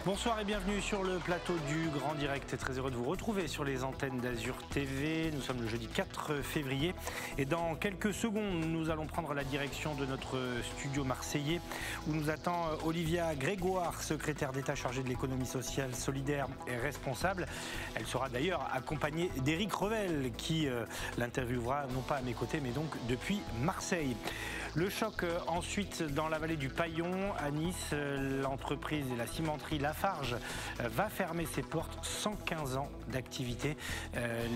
Bonsoir et bienvenue sur le plateau du Grand Direct. Très heureux de vous retrouver sur les antennes d'Azur TV. Nous sommes le jeudi 4 février et dans quelques secondes, nous allons prendre la direction de notre studio marseillais où nous attend Olivia Grégoire, secrétaire d'État chargée de l'économie sociale, solidaire et responsable. Elle sera d'ailleurs accompagnée d'Éric Revel qui l'interviewera non pas à mes côtés mais donc depuis Marseille. Le choc ensuite dans la vallée du Paillon à Nice, l'entreprise et la cimenterie Lafarge va fermer ses portes, 115 ans d'activité.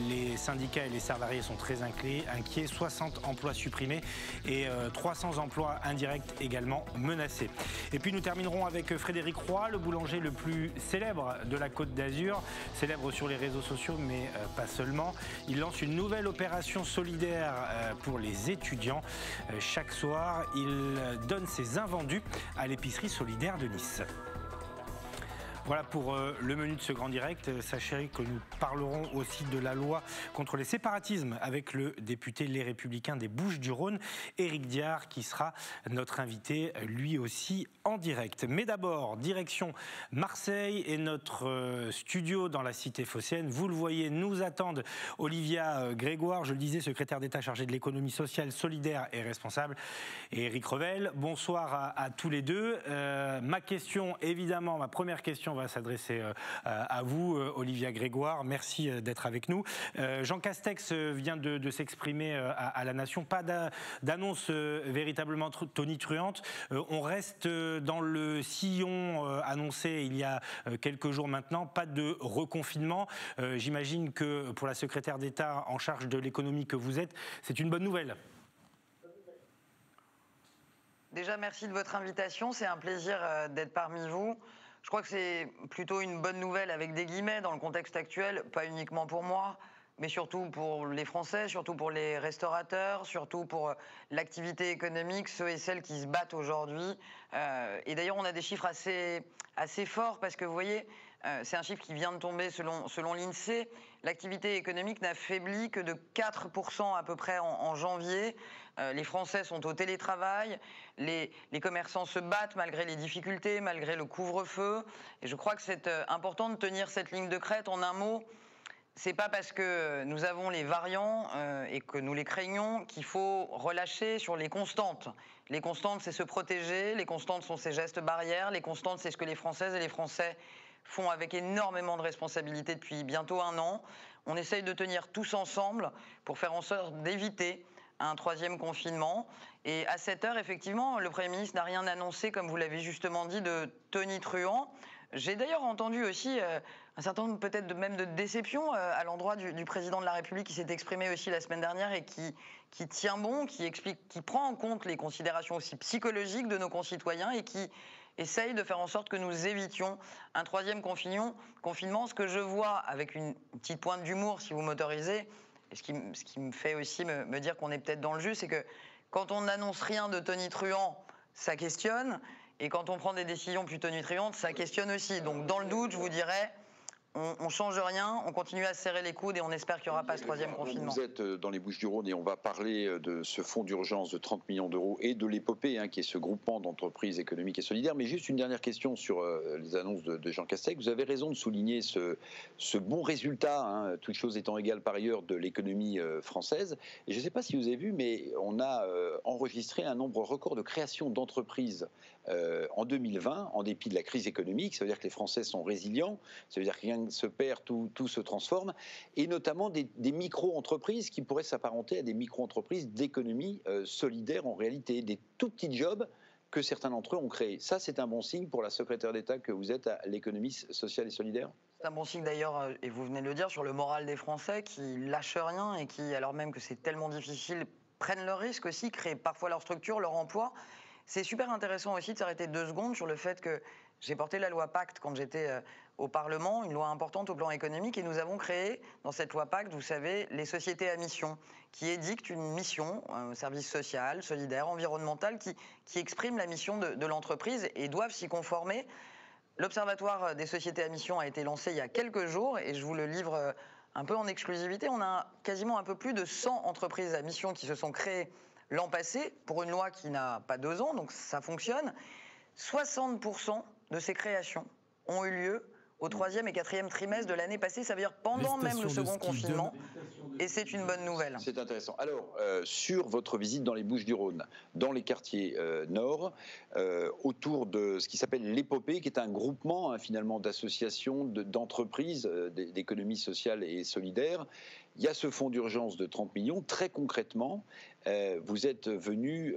Les syndicats et les salariés sont très inquiets, 60 emplois supprimés et 300 emplois indirects également menacés. Et puis nous terminerons avec Frédéric Roy, le boulanger le plus célèbre de la Côte d'Azur, célèbre sur les réseaux sociaux mais pas seulement. Il lance une nouvelle opération solidaire pour les étudiants. Chaque soir, il donne ses invendus à l'épicerie solidaire de Nice. Voilà pour le menu de ce grand direct. Sachez que nous parlerons aussi de la loi contre les séparatismes avec le député Les Républicains des Bouches-du-Rhône, Éric Diard, qui sera notre invité lui aussi en direct. Mais d'abord, direction Marseille et notre studio dans la cité phocéenne. Vous le voyez, nous attendent Olivia Grégoire, je le disais, secrétaire d'État chargée de l'économie sociale, solidaire et responsable, et Éric Revel. Bonsoir à tous les deux. Ma question, évidemment, ma première question va s'adresser à vous, Olivia Grégoire. Merci d'être avec nous. Jean Castex vient de s'exprimer à la Nation. Pas d'annonce véritablement tonitruante. On reste dans le sillon annoncé il y a quelques jours maintenant. Pas de reconfinement. J'imagine que pour la secrétaire d'État en charge de l'économie que vous êtes, c'est une bonne nouvelle. Déjà, merci de votre invitation. C'est un plaisir d'être parmi vous. Je crois que c'est plutôt une bonne nouvelle avec des guillemets dans le contexte actuel, pas uniquement pour moi, mais surtout pour les Français, surtout pour les restaurateurs, surtout pour l'activité économique, ceux et celles qui se battent aujourd'hui. Et d'ailleurs, on a des chiffres assez forts parce que vous voyez, c'est un chiffre qui vient de tomber selon l'INSEE. L'activité économique n'a faibli que de 4% à peu près en janvier. Les Français sont au télétravail, les commerçants se battent malgré les difficultés, malgré le couvre-feu. Et je crois que c'est important de tenir cette ligne de crête. En un mot, c'est pas parce que nous avons les variants et que nous les craignons qu'il faut relâcher sur les constantes. Les constantes, c'est se protéger, les constantes sont ces gestes barrières, les constantes, c'est ce que les Françaises et les Français font avec énormément de responsabilités depuis bientôt 1 an. On essaye de tenir tous ensemble pour faire en sorte d'éviter un 3e confinement. Et à cette heure, effectivement, le Premier ministre n'a rien annoncé, comme vous l'avez justement dit, de tonitruant. J'ai d'ailleurs entendu aussi un certain nombre peut-être même de déceptions à l'endroit du président de la République qui s'est exprimé aussi la semaine dernière et qui tient bon, qui explique, qui prend en compte les considérations aussi psychologiques de nos concitoyens et qui essaye de faire en sorte que nous évitions un 3e confinement. Ce que je vois avec une petite pointe d'humour, si vous m'autorisez, et ce qui me fait aussi me dire qu'on est peut-être dans le jus, c'est que quand on n'annonce rien de tonitruant, ça questionne. Et quand on prend des décisions plus tonitruantes, ça questionne aussi. Donc dans le doute, je vous dirais, on ne change rien, on continue à serrer les coudes et on espère qu'il n'y aura pas ce 3e confinement. Vous êtes dans les Bouches-du-Rhône et on va parler de ce fonds d'urgence de 30 millions d'euros et de l'épopée, qui est ce groupement d'entreprises économiques et solidaires. Mais juste une dernière question sur les annonces de Jean Castex. Vous avez raison de souligner ce bon résultat, toutes choses étant égales par ailleurs, de l'économie française. Et je ne sais pas si vous avez vu, mais on a enregistré un nombre record de création d'entreprises en 2020, en dépit de la crise économique. Ça veut dire que les Français sont résilients, ça veut dire que rien se perd, tout se transforme, et notamment des micro-entreprises qui pourraient s'apparenter à des micro-entreprises d'économie solidaire en réalité, des tout petits jobs que certains d'entre eux ont créés. Ça, c'est un bon signe pour la secrétaire d'État que vous êtes à l'économie sociale et solidaire. C'est un bon signe d'ailleurs, et vous venez de le dire, sur le moral des Français qui lâchent rien et qui, alors même que c'est tellement difficile, prennent le risque aussi, créent parfois leur structure, leur emploi. C'est super intéressant aussi de s'arrêter 2 secondes sur le fait que j'ai porté la loi Pacte quand j'étais au Parlement, une loi importante au plan économique, et nous avons créé dans cette loi Pacte, vous savez, les sociétés à mission, qui édictent une mission, un service social, solidaire, environnemental, qui exprime la mission de l'entreprise et doivent s'y conformer. L'Observatoire des sociétés à mission a été lancé il y a quelques jours et je vous le livre un peu en exclusivité. On a quasiment un peu plus de 100 entreprises à mission qui se sont créées l'an passé pour une loi qui n'a pas 2 ans, donc ça fonctionne. 60% de ces créations ont eu lieu au 3e et 4e trimestre de l'année passée, ça veut dire pendant même le second confinement, et c'est une bonne nouvelle. C'est intéressant. Alors, sur votre visite dans les Bouches-du-Rhône, dans les quartiers nord, autour de ce qui s'appelle l'Épopée, qui est un groupement finalement d'associations, d'entreprises, d'économie sociale et solidaire, il y a ce fonds d'urgence de 30 millions. Très concrètement, vous êtes venu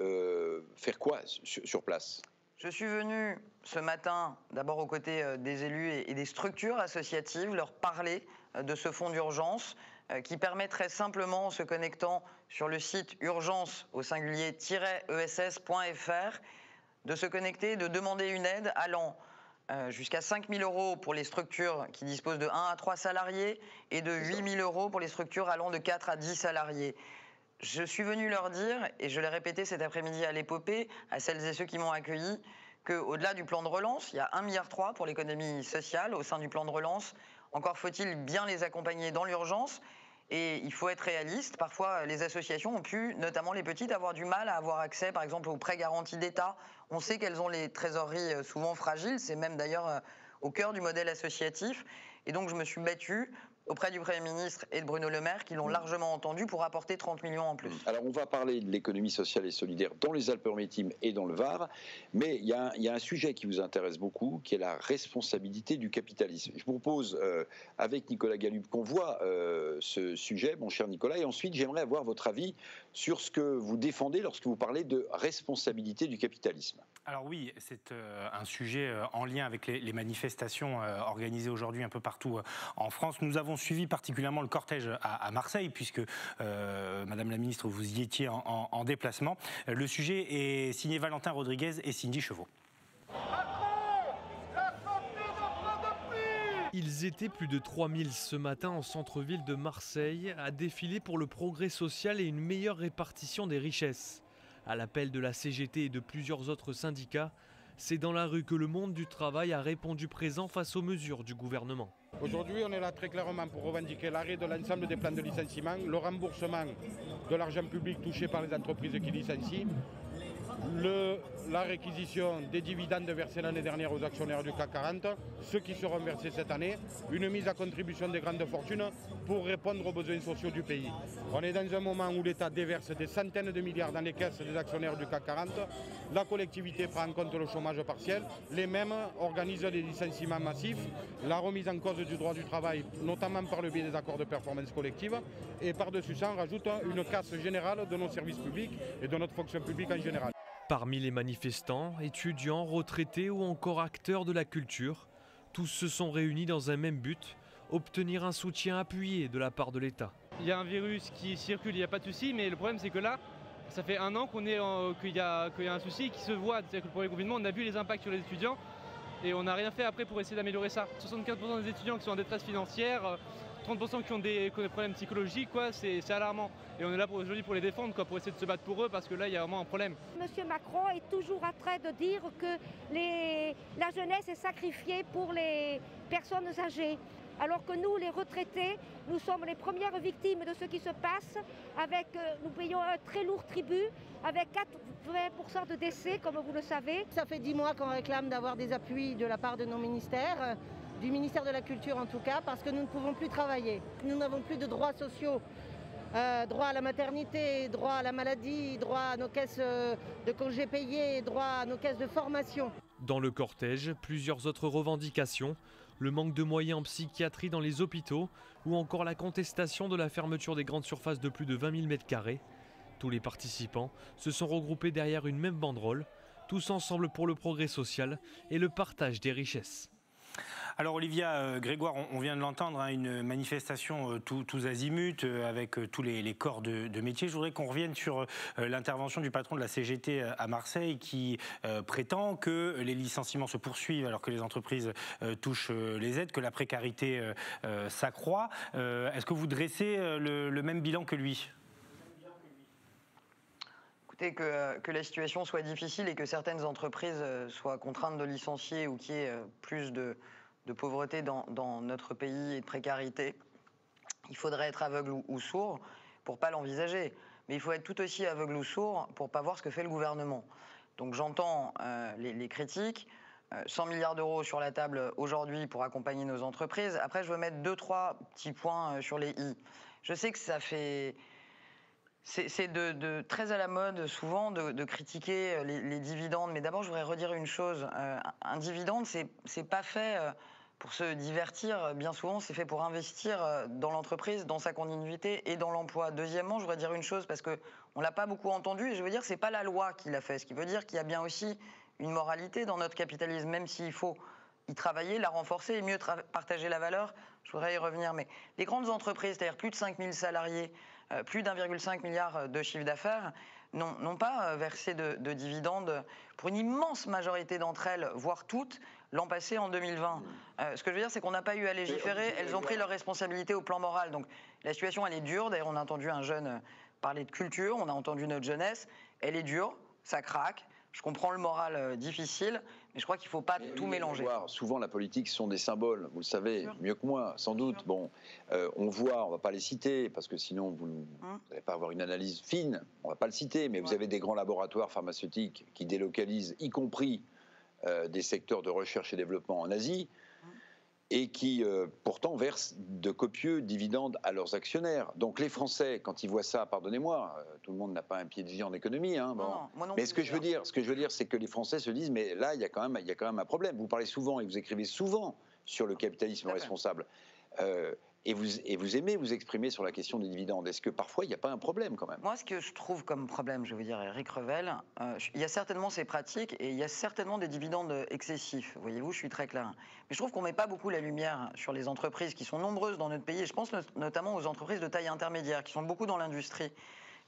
faire quoi sur place ? Je suis venu ce matin, d'abord aux côtés des élus et des structures associatives, leur parler de ce fonds d'urgence qui permet très simplement, en se connectant sur le site urgence au singulier-ess.fr, de se connecter, de demander une aide allant jusqu'à 5 000 € pour les structures qui disposent de 1 à 3 salariés et de 8 000 € pour les structures allant de 4 à 10 salariés. Je suis venu leur dire, et je l'ai répété cet après-midi à l'Épopée, à celles et ceux qui m'ont accueilli, qu'au-delà du plan de relance, il y a 1,3 milliard pour l'économie sociale au sein du plan de relance. Encore faut-il bien les accompagner dans l'urgence. Et il faut être réaliste. Parfois, les associations ont pu, notamment les petites, avoir du mal à avoir accès, par exemple, aux prêts garantis d'État. On sait qu'elles ont les trésoreries souvent fragiles. C'est même d'ailleurs au cœur du modèle associatif. Et donc, je me suis battu auprès du Premier ministre et de Bruno Le Maire, qui l'ont largement entendu, pour apporter 30 millions en plus. Alors, on va parler de l'économie sociale et solidaire dans les Alpes-Maritimes et dans le Var, mais il y a un sujet qui vous intéresse beaucoup, qui est la responsabilité du capitalisme. Je vous propose, avec Nicolas Gallup, qu'on voit ce sujet, mon cher Nicolas, et ensuite, j'aimerais avoir votre avis sur ce que vous défendez lorsque vous parlez de responsabilité du capitalisme. Alors oui, c'est un sujet en lien avec les manifestations organisées aujourd'hui un peu partout en France. Nous avons suivi particulièrement le cortège à Marseille, puisque Madame la Ministre, vous y étiez en déplacement. Le sujet est signé Valentin Rodriguez et Cindy Chevaux. Ils étaient plus de 3000 ce matin en centre-ville de Marseille à défiler pour le progrès social et une meilleure répartition des richesses. À l'appel de la CGT et de plusieurs autres syndicats, c'est dans la rue que le monde du travail a répondu présent face aux mesures du gouvernement. Aujourd'hui, on est là très clairement pour revendiquer l'arrêt de l'ensemble des plans de licenciement, le remboursement de l'argent public touché par les entreprises qui licencient, la réquisition des dividendes versés l'année dernière aux actionnaires du CAC 40, ceux qui seront versés cette année, une mise à contribution des grandes fortunes pour répondre aux besoins sociaux du pays. On est dans un moment où l'État déverse des centaines de milliards dans les caisses des actionnaires du CAC 40, la collectivité prend en compte le chômage partiel, les mêmes organisent des licenciements massifs, la remise en cause du droit du travail, notamment par le biais des accords de performance collective, et par-dessus ça, on rajoute une casse générale de nos services publics et de notre fonction publique en général. Parmi les manifestants, étudiants, retraités ou encore acteurs de la culture, tous se sont réunis dans un même but, obtenir un soutien appuyé de la part de l'État. Il y a un virus qui circule, il n'y a pas de souci, mais le problème c'est que là, ça fait un an qu'il y a un souci qui se voit. C'est-à-dire que le premier confinement, on a vu les impacts sur les étudiants et on n'a rien fait après pour essayer d'améliorer ça. 75% des étudiants qui sont en détresse financière, 30% qui ont des problèmes psychologiques, c'est alarmant. Et on est là aujourd'hui pour les défendre, pour essayer de se battre pour eux, parce que là, il y a vraiment un problème. Monsieur Macron est toujours en train de dire que la jeunesse est sacrifiée pour les personnes âgées. Alors que nous, les retraités, nous sommes les premières victimes de ce qui se passe. Nous payons un très lourd tribut, avec 80% de décès, comme vous le savez. Ça fait 10 mois qu'on réclame d'avoir des appuis de la part de nos ministères, du ministère de la Culture en tout cas, parce que nous ne pouvons plus travailler. Nous n'avons plus de droits sociaux, droit à la maternité, droit à la maladie, droit à nos caisses de congés payés, droit à nos caisses de formation. Dans le cortège, plusieurs autres revendications, le manque de moyens en psychiatrie dans les hôpitaux ou encore la contestation de la fermeture des grandes surfaces de plus de 20 000 m². Tous les participants se sont regroupés derrière une même banderole, tous ensemble pour le progrès social et le partage des richesses. Alors Olivia Grégoire, on vient de l'entendre, une manifestation tous azimuts avec tous les corps de métier. Je voudrais qu'on revienne sur l'intervention du patron de la CGT à Marseille qui prétend que les licenciements se poursuivent alors que les entreprises touchent les aides, que la précarité s'accroît. Est-ce que vous dressez le même bilan que lui ? Écoutez, que la situation soit difficile et que certaines entreprises soient contraintes de licencier ou qu'il y ait plus de pauvreté dans notre pays et de précarité, il faudrait être aveugle ou sourd pour ne pas l'envisager. Mais il faut être tout aussi aveugle ou sourd pour ne pas voir ce que fait le gouvernement. Donc j'entends les critiques. 100 milliards d'euros sur la table aujourd'hui pour accompagner nos entreprises. Après, je veux mettre 2-3 petits points sur les i. Je sais que ça fait... C'est très à la mode souvent de critiquer les dividendes, mais d'abord je voudrais redire une chose. Un dividende, c'est pas fait pour se divertir, bien souvent c'est fait pour investir dans l'entreprise, dans sa continuité et dans l'emploi. Deuxièmement, je voudrais dire une chose parce qu'on l'a pas beaucoup entendu et je veux dire c'est pas la loi qui l'a fait, ce qui veut dire qu'il y a bien aussi une moralité dans notre capitalisme, même s'il faut y travailler, la renforcer et mieux partager la valeur. Je voudrais y revenir, mais les grandes entreprises, c'est-à-dire plus de 5000 salariés, plus d'1,5 milliard de chiffre d'affaires, n'ont pas versé de dividendes pour une immense majorité d'entre elles, voire toutes, l'an passé en 2020. Ce que je veux dire, c'est qu'on n'a pas eu à légiférer, elles ont pris leurs responsabilités au plan moral. Donc la situation, elle est dure. D'ailleurs, on a entendu un jeune parler de culture, on a entendu notre jeunesse. Elle est dure, ça craque. Je comprends le moral difficile, mais je crois qu'il ne faut pas tout mélanger. Souvent, la politique, ce sont des symboles, vous le savez mieux que moi, sans doute. Bon, on voit, on ne va pas les citer, parce que sinon, vous n'allez pas avoir une analyse fine, on ne va pas le citer, mais vous avez des grands laboratoires pharmaceutiques qui délocalisent, y compris des secteurs de recherche et développement en Asie, et qui pourtant versent de copieux dividendes à leurs actionnaires. Donc les Français, quand ils voient ça, pardonnez-moi, tout le monde n'a pas un pied de vie en économie, hein, bon. Non, moi non mais plus, ce que je veux dire, c'est que les Français se disent, mais là, il y a quand même un problème. Vous parlez souvent et vous écrivez souvent sur le capitalisme responsable. Et vous aimez vous exprimer sur la question des dividendes. Est-ce que parfois, il n'y a pas un problème quand même? Moi, ce que je trouve comme problème, je vais vous dire, Éric Revel, il y a certainement ces pratiques et il y a certainement des dividendes excessifs. Voyez-vous, je suis très clair. Mais je trouve qu'on ne met pas beaucoup la lumière sur les entreprises qui sont nombreuses dans notre pays. Et je pense notamment aux entreprises de taille intermédiaire, qui sont beaucoup dans l'industrie,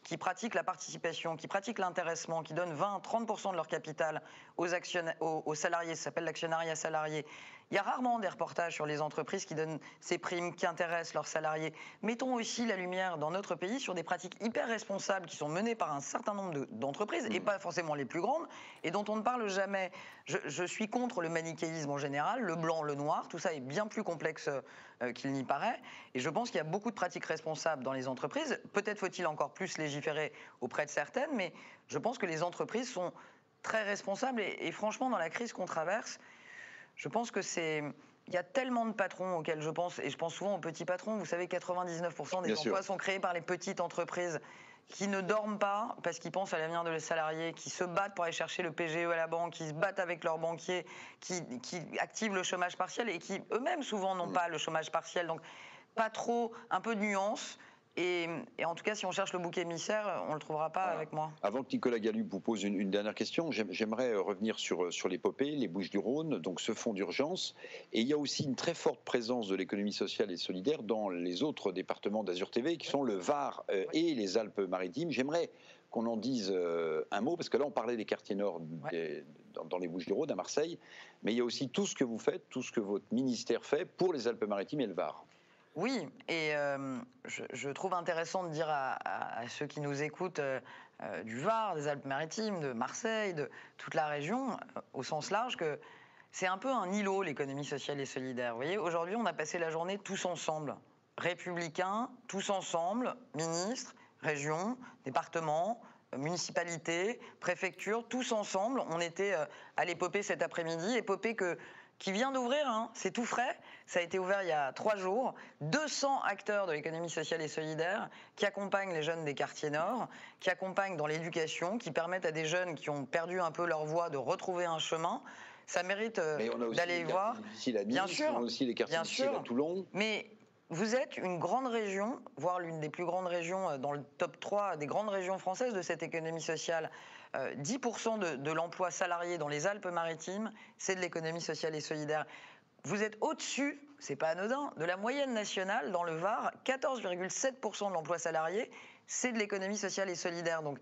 qui pratiquent la participation, qui pratiquent l'intéressement, qui donnent 20-30% de leur capital aux salariés. Ça s'appelle l'actionnariat salarié. Il y a rarement des reportages sur les entreprises qui donnent ces primes, qui intéressent leurs salariés. Mettons aussi la lumière dans notre pays sur des pratiques hyper responsables qui sont menées par un certain nombre d'entreprises, et pas forcément les plus grandes, et dont on ne parle jamais. Je suis contre le manichéisme en général, le blanc, le noir, tout ça est bien plus complexe qu'il n'y paraît. Et je pense qu'il y a beaucoup de pratiques responsables dans les entreprises. Peut-être faut-il encore plus légiférer auprès de certaines, mais je pense que les entreprises sont très responsables. Et franchement, dans la crise qu'on traverse, je pense que il y a tellement de patrons auxquels je pense, et je pense souvent aux petits patrons. Vous savez, 99% des emplois sont créés par les petites entreprises qui ne dorment pas parce qu'ils pensent à l'avenir de leurs salariés, qui se battent pour aller chercher le PGE à la banque, qui se battent avec leurs banquiers, qui activent le chômage partiel et qui eux-mêmes souvent n'ont pas le chômage partiel. Donc pas trop, un peu de nuance. Et en tout cas, si on cherche le bouc émissaire, on ne le trouvera pas avec moi. Avant que Nicolas Gallup vous pose une dernière question, j'aimerais revenir sur l'épopée, les Bouches-du-Rhône, donc ce fonds d'urgence. Et il y a aussi une très forte présence de l'économie sociale et solidaire dans les autres départements d'Azur TV, qui sont le Var et les Alpes-Maritimes. J'aimerais qu'on en dise un mot, parce que là, on parlait des quartiers nord dans les Bouches-du-Rhône, à Marseille. Mais il y a aussi tout ce que vous faites, tout ce que votre ministère fait pour les Alpes-Maritimes et le Var. Oui, et je trouve intéressant de dire à ceux qui nous écoutent du Var, des Alpes-Maritimes, de Marseille, de toute la région, au sens large, que c'est un peu un îlot, l'économie sociale et solidaire. Vous voyez, aujourd'hui, on a passé la journée tous ensemble, républicains, tous ensemble, ministres, régions, départements, municipalités, préfectures, tous ensemble. On était à l'épopée cet après-midi, épopée qui vient d'ouvrir, hein, c'est tout frais. Ça a été ouvert il y a 3 jours. 200 acteurs de l'économie sociale et solidaire qui accompagnent les jeunes des quartiers nord, qui accompagnent dans l'éducation, qui permettent à des jeunes qui ont perdu un peu leur voie de retrouver un chemin. Ça mérite d'aller voir. Bien sûr, on a aussi les quartiers difficiles à Toulon. Mais vous êtes une grande région, voire l'une des plus grandes régions, dans le top 3 des grandes régions françaises de cette économie sociale. 10% de l'emploi salarié dans les Alpes-Maritimes, c'est de l'économie sociale et solidaire. Vous êtes au-dessus, c'est pas anodin, de la moyenne nationale dans le Var. 14,7% de l'emploi salarié, c'est de l'économie sociale et solidaire. Donc,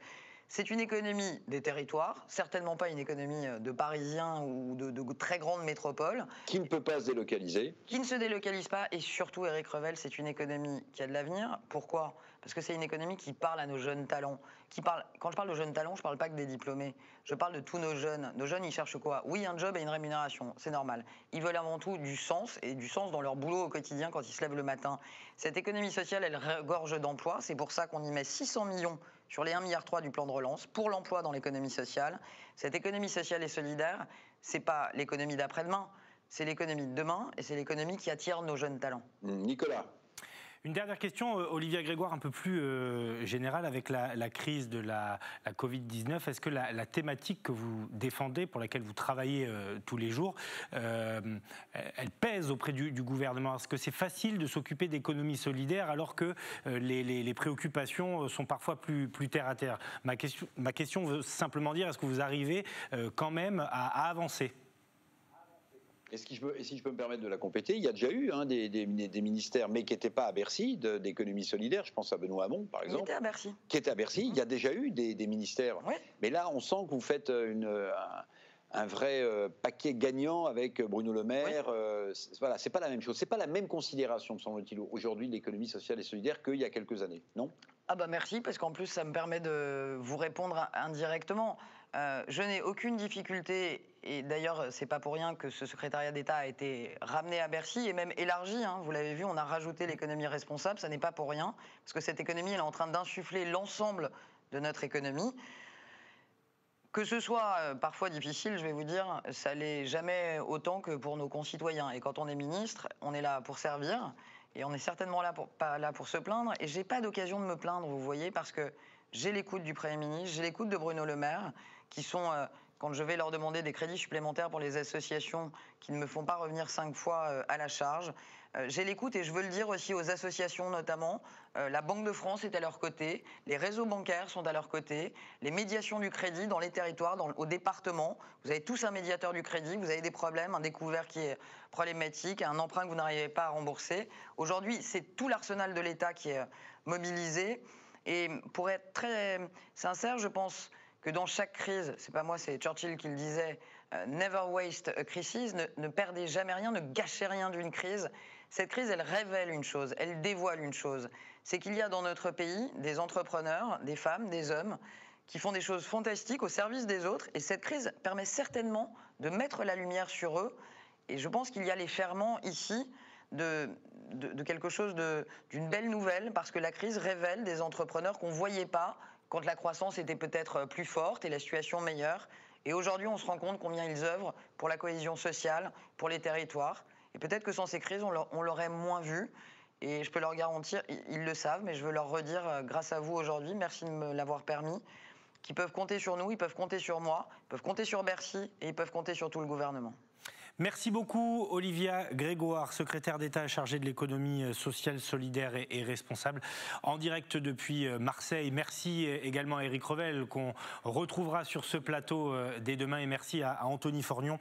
c'est une économie des territoires, certainement pas une économie de Parisiens ou de très grandes métropoles. Qui ne peut pas se délocaliser. Qui ne se délocalise pas. Et surtout, Éric Revel, c'est une économie qui a de l'avenir. Pourquoi ? Parce que c'est une économie qui parle à nos jeunes talents. Quand je parle de jeunes talents, je ne parle pas que des diplômés. Je parle de tous nos jeunes. Nos jeunes, ils cherchent quoi ? Oui, un job et une rémunération, c'est normal. Ils veulent avant tout du sens, et du sens dans leur boulot au quotidien quand ils se lèvent le matin. Cette économie sociale, elle regorge d'emplois. C'est pour ça qu'on y met 600 millions sur les 1,3 milliard du plan de relance pour l'emploi dans l'économie sociale. Cette économie sociale et solidaire, c'est pas l'économie d'après-demain, c'est l'économie de demain et c'est l'économie qui attire nos jeunes talents. Nicolas. Une dernière question, Olivia Grégoire, un peu plus générale, avec la crise de la Covid-19. Est-ce que la thématique que vous défendez, pour laquelle vous travaillez tous les jours, elle pèse auprès du gouvernement? Est-ce que c'est facile de s'occuper d'économie solidaire alors que les préoccupations sont parfois plus terre à terre? Ma question veut simplement dire, est-ce que vous arrivez quand même à avancer? Et si je peux me permettre de la compléter, il y a déjà eu des ministères, mais qui n'étaient pas à Bercy, d'économie solidaire. Je pense à Benoît Hamon, par exemple. Qui était à Bercy. Qui était à Bercy. Il y a déjà eu des ministères. Oui. Mais là, on sent que vous faites un vrai paquet gagnant avec Bruno Le Maire. Oui. Voilà, c'est pas la même chose. C'est pas la même considération, me semble-t-il, aujourd'hui de l'économie sociale et solidaire qu'il y a quelques années, non? Ah bah merci, parce qu'en plus, ça me permet de vous répondre indirectement. Je n'ai aucune difficulté, et d'ailleurs, c'est pas pour rien que ce secrétariat d'État a été ramené à Bercy et même élargi. Vous l'avez vu, on a rajouté l'économie responsable, ça n'est pas pour rien, parce que cette économie, elle est en train d'insuffler l'ensemble de notre économie. Que ce soit parfois difficile, je vais vous dire, ça l'est jamais autant que pour nos concitoyens. Et quand on est ministre, on est là pour servir, et on n'est certainement pas là pour se plaindre. Et j'ai pas d'occasion de me plaindre, vous voyez, parce que j'ai l'écoute du Premier ministre, j'ai l'écoute de Bruno Le Maire, qui sont, quand je vais leur demander des crédits supplémentaires pour les associations qui ne me font pas revenir 5 fois à la charge, j'ai l'écoute, et je veux le dire aussi aux associations notamment, la Banque de France est à leur côté, les réseaux bancaires sont à leur côté, les médiations du crédit dans les territoires, au département, vous avez tous un médiateur du crédit, vous avez des problèmes, un découvert qui est problématique, un emprunt que vous n'arrivez pas à rembourser. Aujourd'hui, c'est tout l'arsenal de l'État qui est mobilisé. Et pour être très sincère, je pense que dans chaque crise, c'est pas moi, c'est Churchill qui le disait, never waste a crisis, ne perdez jamais rien, ne gâchez rien d'une crise. Cette crise, elle révèle une chose, elle dévoile une chose. C'est qu'il y a dans notre pays des entrepreneurs, des femmes, des hommes, qui font des choses fantastiques au service des autres. Et cette crise permet certainement de mettre la lumière sur eux. Et je pense qu'il y a les ferments ici de quelque chose, d'une belle nouvelle, parce que la crise révèle des entrepreneurs qu'on ne voyait pas quand la croissance était peut-être plus forte et la situation meilleure. Et aujourd'hui, on se rend compte combien ils œuvrent pour la cohésion sociale, pour les territoires. Et peut-être que sans ces crises, on l'aurait moins vu. Et je peux leur garantir, ils le savent, mais je veux leur redire, grâce à vous aujourd'hui, merci de me l'avoir permis, qu'ils peuvent compter sur nous, ils peuvent compter sur moi, ils peuvent compter sur Bercy et ils peuvent compter sur tout le gouvernement. Merci beaucoup Olivia Grégoire, secrétaire d'État chargée de l'économie sociale, solidaire et responsable, en direct depuis Marseille. Merci également à Éric Revel qu'on retrouvera sur ce plateau dès demain, et merci à Anthony Forgnon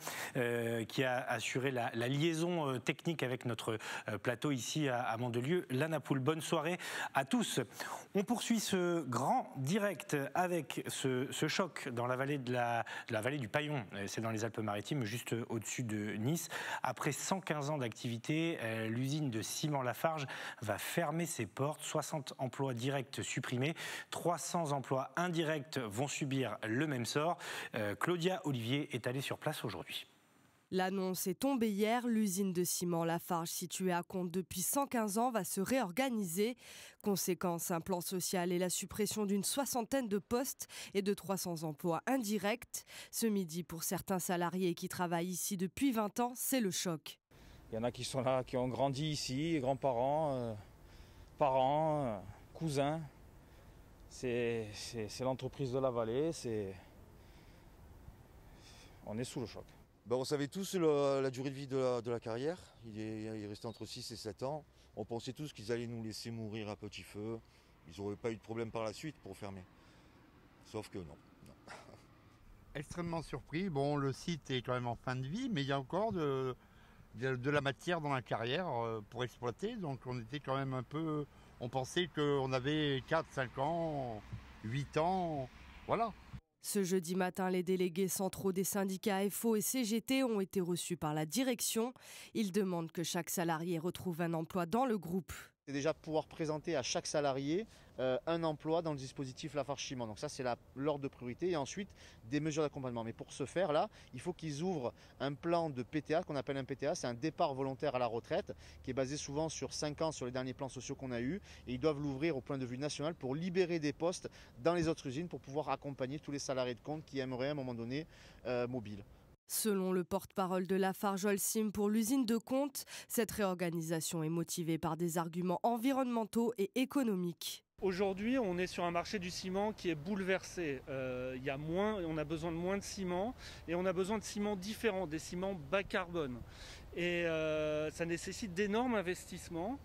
qui a assuré la liaison technique avec notre plateau ici à Mandelieu, la Napoule. Bonne soirée à tous. On poursuit ce grand direct avec ce choc dans la vallée de la vallée du Paillon, c'est dans les Alpes-Maritimes, juste au-dessus de Nice. Après 115 ans d'activité, l'usine de ciment Lafarge va fermer ses portes. 60 emplois directs supprimés, 300 emplois indirects vont subir le même sort. Claudia Olivier est allée sur place aujourd'hui. L'annonce est tombée hier. L'usine de ciment Lafarge, située à Contes depuis 115 ans, va se réorganiser. Conséquence, un plan social et la suppression d'une 60aine de postes et de 300 emplois indirects. Ce midi, pour certains salariés qui travaillent ici depuis 20 ans, c'est le choc. Il y en a qui sont là, qui ont grandi ici, grands-parents, parents, cousins. C'est l'entreprise de la vallée, on est sous le choc. On savait tous la durée de vie de la carrière, il restait entre 6 et 7 ans. On pensait tous qu'ils allaient nous laisser mourir à petit feu, ils n'auraient pas eu de problème par la suite pour fermer. Sauf que non. Extrêmement surpris, le site est quand même en fin de vie, mais il y a encore de la matière dans la carrière pour exploiter, donc on était quand même un peu... On pensait qu'on avait 4, 5 ans, 8 ans, voilà. Ce jeudi matin, les délégués centraux des syndicats FO et CGT ont été reçus par la direction. Ils demandent que chaque salarié retrouve un emploi dans le groupe. C'est déjà pouvoir présenter à chaque salarié un emploi dans le dispositif Lafarge Ciment. Donc ça, c'est l'ordre de priorité. Et ensuite, des mesures d'accompagnement. Mais pour ce faire, là, il faut qu'ils ouvrent un plan de PTA, qu'on appelle un PTA. C'est un départ volontaire à la retraite, qui est basé souvent sur 5 ans sur les derniers plans sociaux qu'on a eus. Et ils doivent l'ouvrir au point de vue national pour libérer des postes dans les autres usines, pour pouvoir accompagner tous les salariés de compte qui aimeraient à un moment donné mobile. Selon le porte-parole de Lafarge-Holcim pour l'usine de Contes, cette réorganisation est motivée par des arguments environnementaux et économiques. Aujourd'hui, on est sur un marché du ciment qui est bouleversé. On a besoin de moins de ciment et on a besoin de ciments différents, des ciments bas carbone. Et ça nécessite d'énormes investissements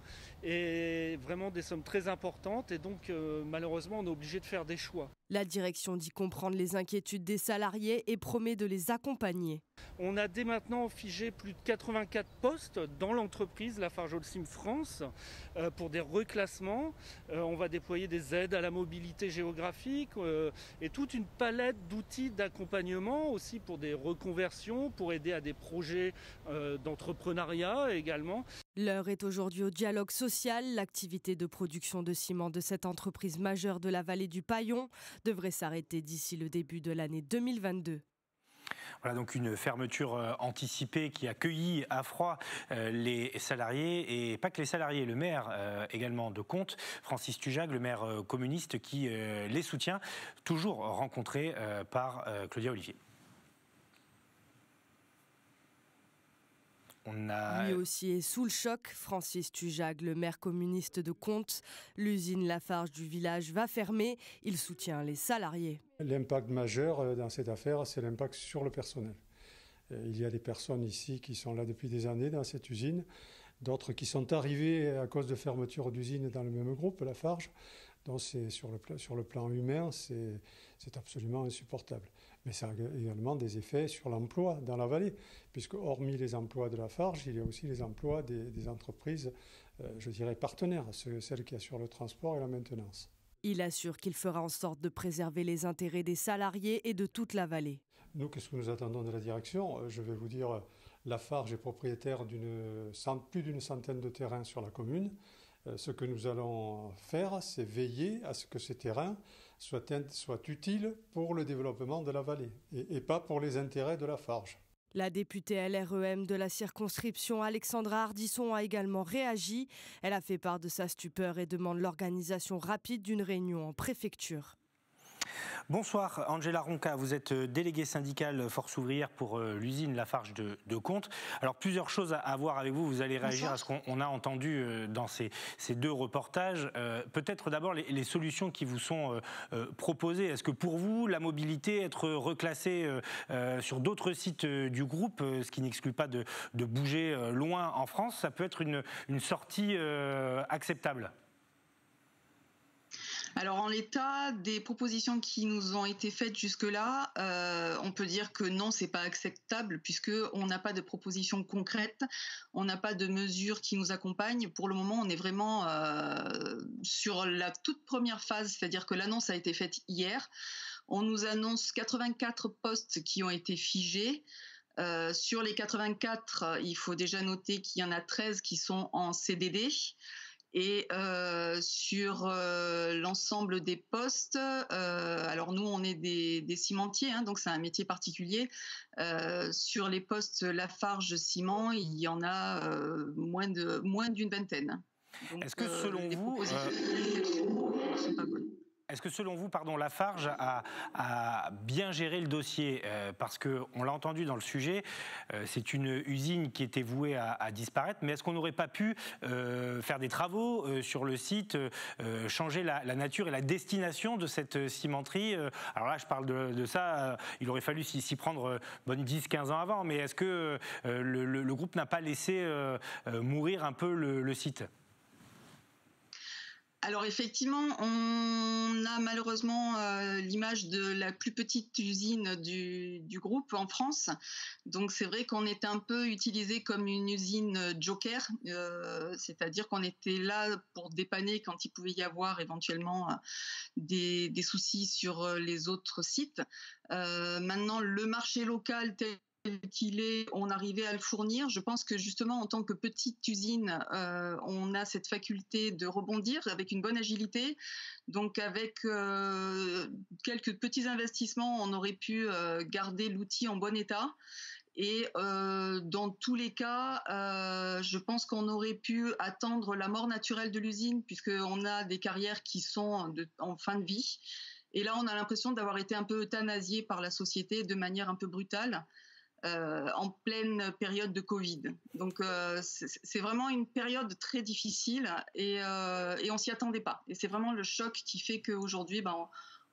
et vraiment des sommes très importantes. Et donc, malheureusement, on est obligé de faire des choix. La direction dit comprendre les inquiétudes des salariés et promet de les accompagner. On a dès maintenant figé plus de 84 postes dans l'entreprise Lafarge-Holcim France pour des reclassements. On va déployer des aides à la mobilité géographique et toute une palette d'outils d'accompagnement aussi pour des reconversions, pour aider à des projets d'entrepreneuriat également. L'heure est aujourd'hui au dialogue social. L'activité de production de ciment de cette entreprise majeure de la vallée du Paillon devrait s'arrêter d'ici le début de l'année 2022. Voilà donc une fermeture anticipée qui a cueilli à froid les salariés, et pas que les salariés, le maire également de Contes, Francis Tujague, le maire communiste qui les soutient, toujours rencontré par Claudia Olivier. Lui aussi est sous le choc. Francis Tujague, le maire communiste de Contes. L'usine Lafarge du village va fermer. Il soutient les salariés. L'impact majeur dans cette affaire, c'est l'impact sur le personnel. Il y a des personnes ici qui sont là depuis des années dans cette usine, d'autres qui sont arrivées à cause de fermeture d'usine dans le même groupe, Lafarge. Donc sur le plan humain, c'est absolument insupportable. Mais ça a également des effets sur l'emploi dans la vallée, puisque hormis les emplois de Lafarge, il y a aussi les emplois des entreprises, je dirais partenaires, celles qui assurent le transport et la maintenance. Il assure qu'il fera en sorte de préserver les intérêts des salariés et de toute la vallée. Nous, qu'est-ce que nous attendons de la direction ? Je vais vous dire, Lafarge est propriétaire plus d'une centaine de terrains sur la commune. Ce que nous allons faire, c'est veiller à ce que ces terrains soient utiles pour le développement de la vallée et pas pour les intérêts de Lafarge. La députée LREM de la circonscription, Alexandra Ardisson, a également réagi. Elle a fait part de sa stupeur et demande l'organisation rapide d'une réunion en préfecture. Bonsoir Angela Ronca, vous êtes déléguée syndicale Force ouvrière pour l'usine Lafarge de Contes. Alors plusieurs choses à voir avec vous, vous allez réagir à ce qu'on a entendu dans ces deux reportages. Peut-être d'abord les solutions qui vous sont proposées. Est-ce que pour vous, la mobilité, être reclassée sur d'autres sites du groupe, ce qui n'exclut pas de bouger loin en France, ça peut être une sortie acceptable ? Alors en l'état des propositions qui nous ont été faites jusque-là, on peut dire que non, c'est pas acceptable puisque on n'a pas de propositions concrètes, on n'a pas de mesures qui nous accompagnent. Pour le moment, on est vraiment sur la toute première phase, c'est-à-dire que l'annonce a été faite hier. On nous annonce 84 postes qui ont été figés. Sur les 84, il faut déjà noter qu'il y en a 13 qui sont en CDD. Et sur l'ensemble des postes, alors nous on est des cimentiers, hein, donc c'est un métier particulier. Sur les postes Lafarge Ciment, il y en a moins d'une vingtaine. Est-ce que selon vous, est-ce que selon vous, Lafarge a bien géré le dossier parce qu'on l'a entendu dans le sujet, c'est une usine qui était vouée à disparaître, mais est-ce qu'on n'aurait pas pu faire des travaux sur le site, changer la nature et la destination de cette cimenterie ? Alors là, je parle de ça, il aurait fallu s'y prendre 10-15 ans avant, mais est-ce que le groupe n'a pas laissé mourir un peu le site ? Alors effectivement, on a malheureusement l'image de la plus petite usine du groupe en France. Donc c'est vrai qu'on était un peu utilisé comme une usine joker, c'est-à-dire qu'on était là pour dépanner quand il pouvait y avoir éventuellement des soucis sur les autres sites. Maintenant, le marché local tel qu'il est, on arrivait à le fournir. Je pense que justement, en tant que petite usine, on a cette faculté de rebondir avec une bonne agilité. Donc avec quelques petits investissements, on aurait pu garder l'outil en bon état. Et dans tous les cas, je pense qu'on aurait pu attendre la mort naturelle de l'usine, puisqu'on a des carrières qui sont en fin de vie. Et là, on a l'impression d'avoir été un peu euthanasié par la société de manière un peu brutale. en pleine période de Covid. Donc c'est vraiment une période très difficile et on s'y attendait pas. Et c'est vraiment le choc qui fait qu'aujourd'hui,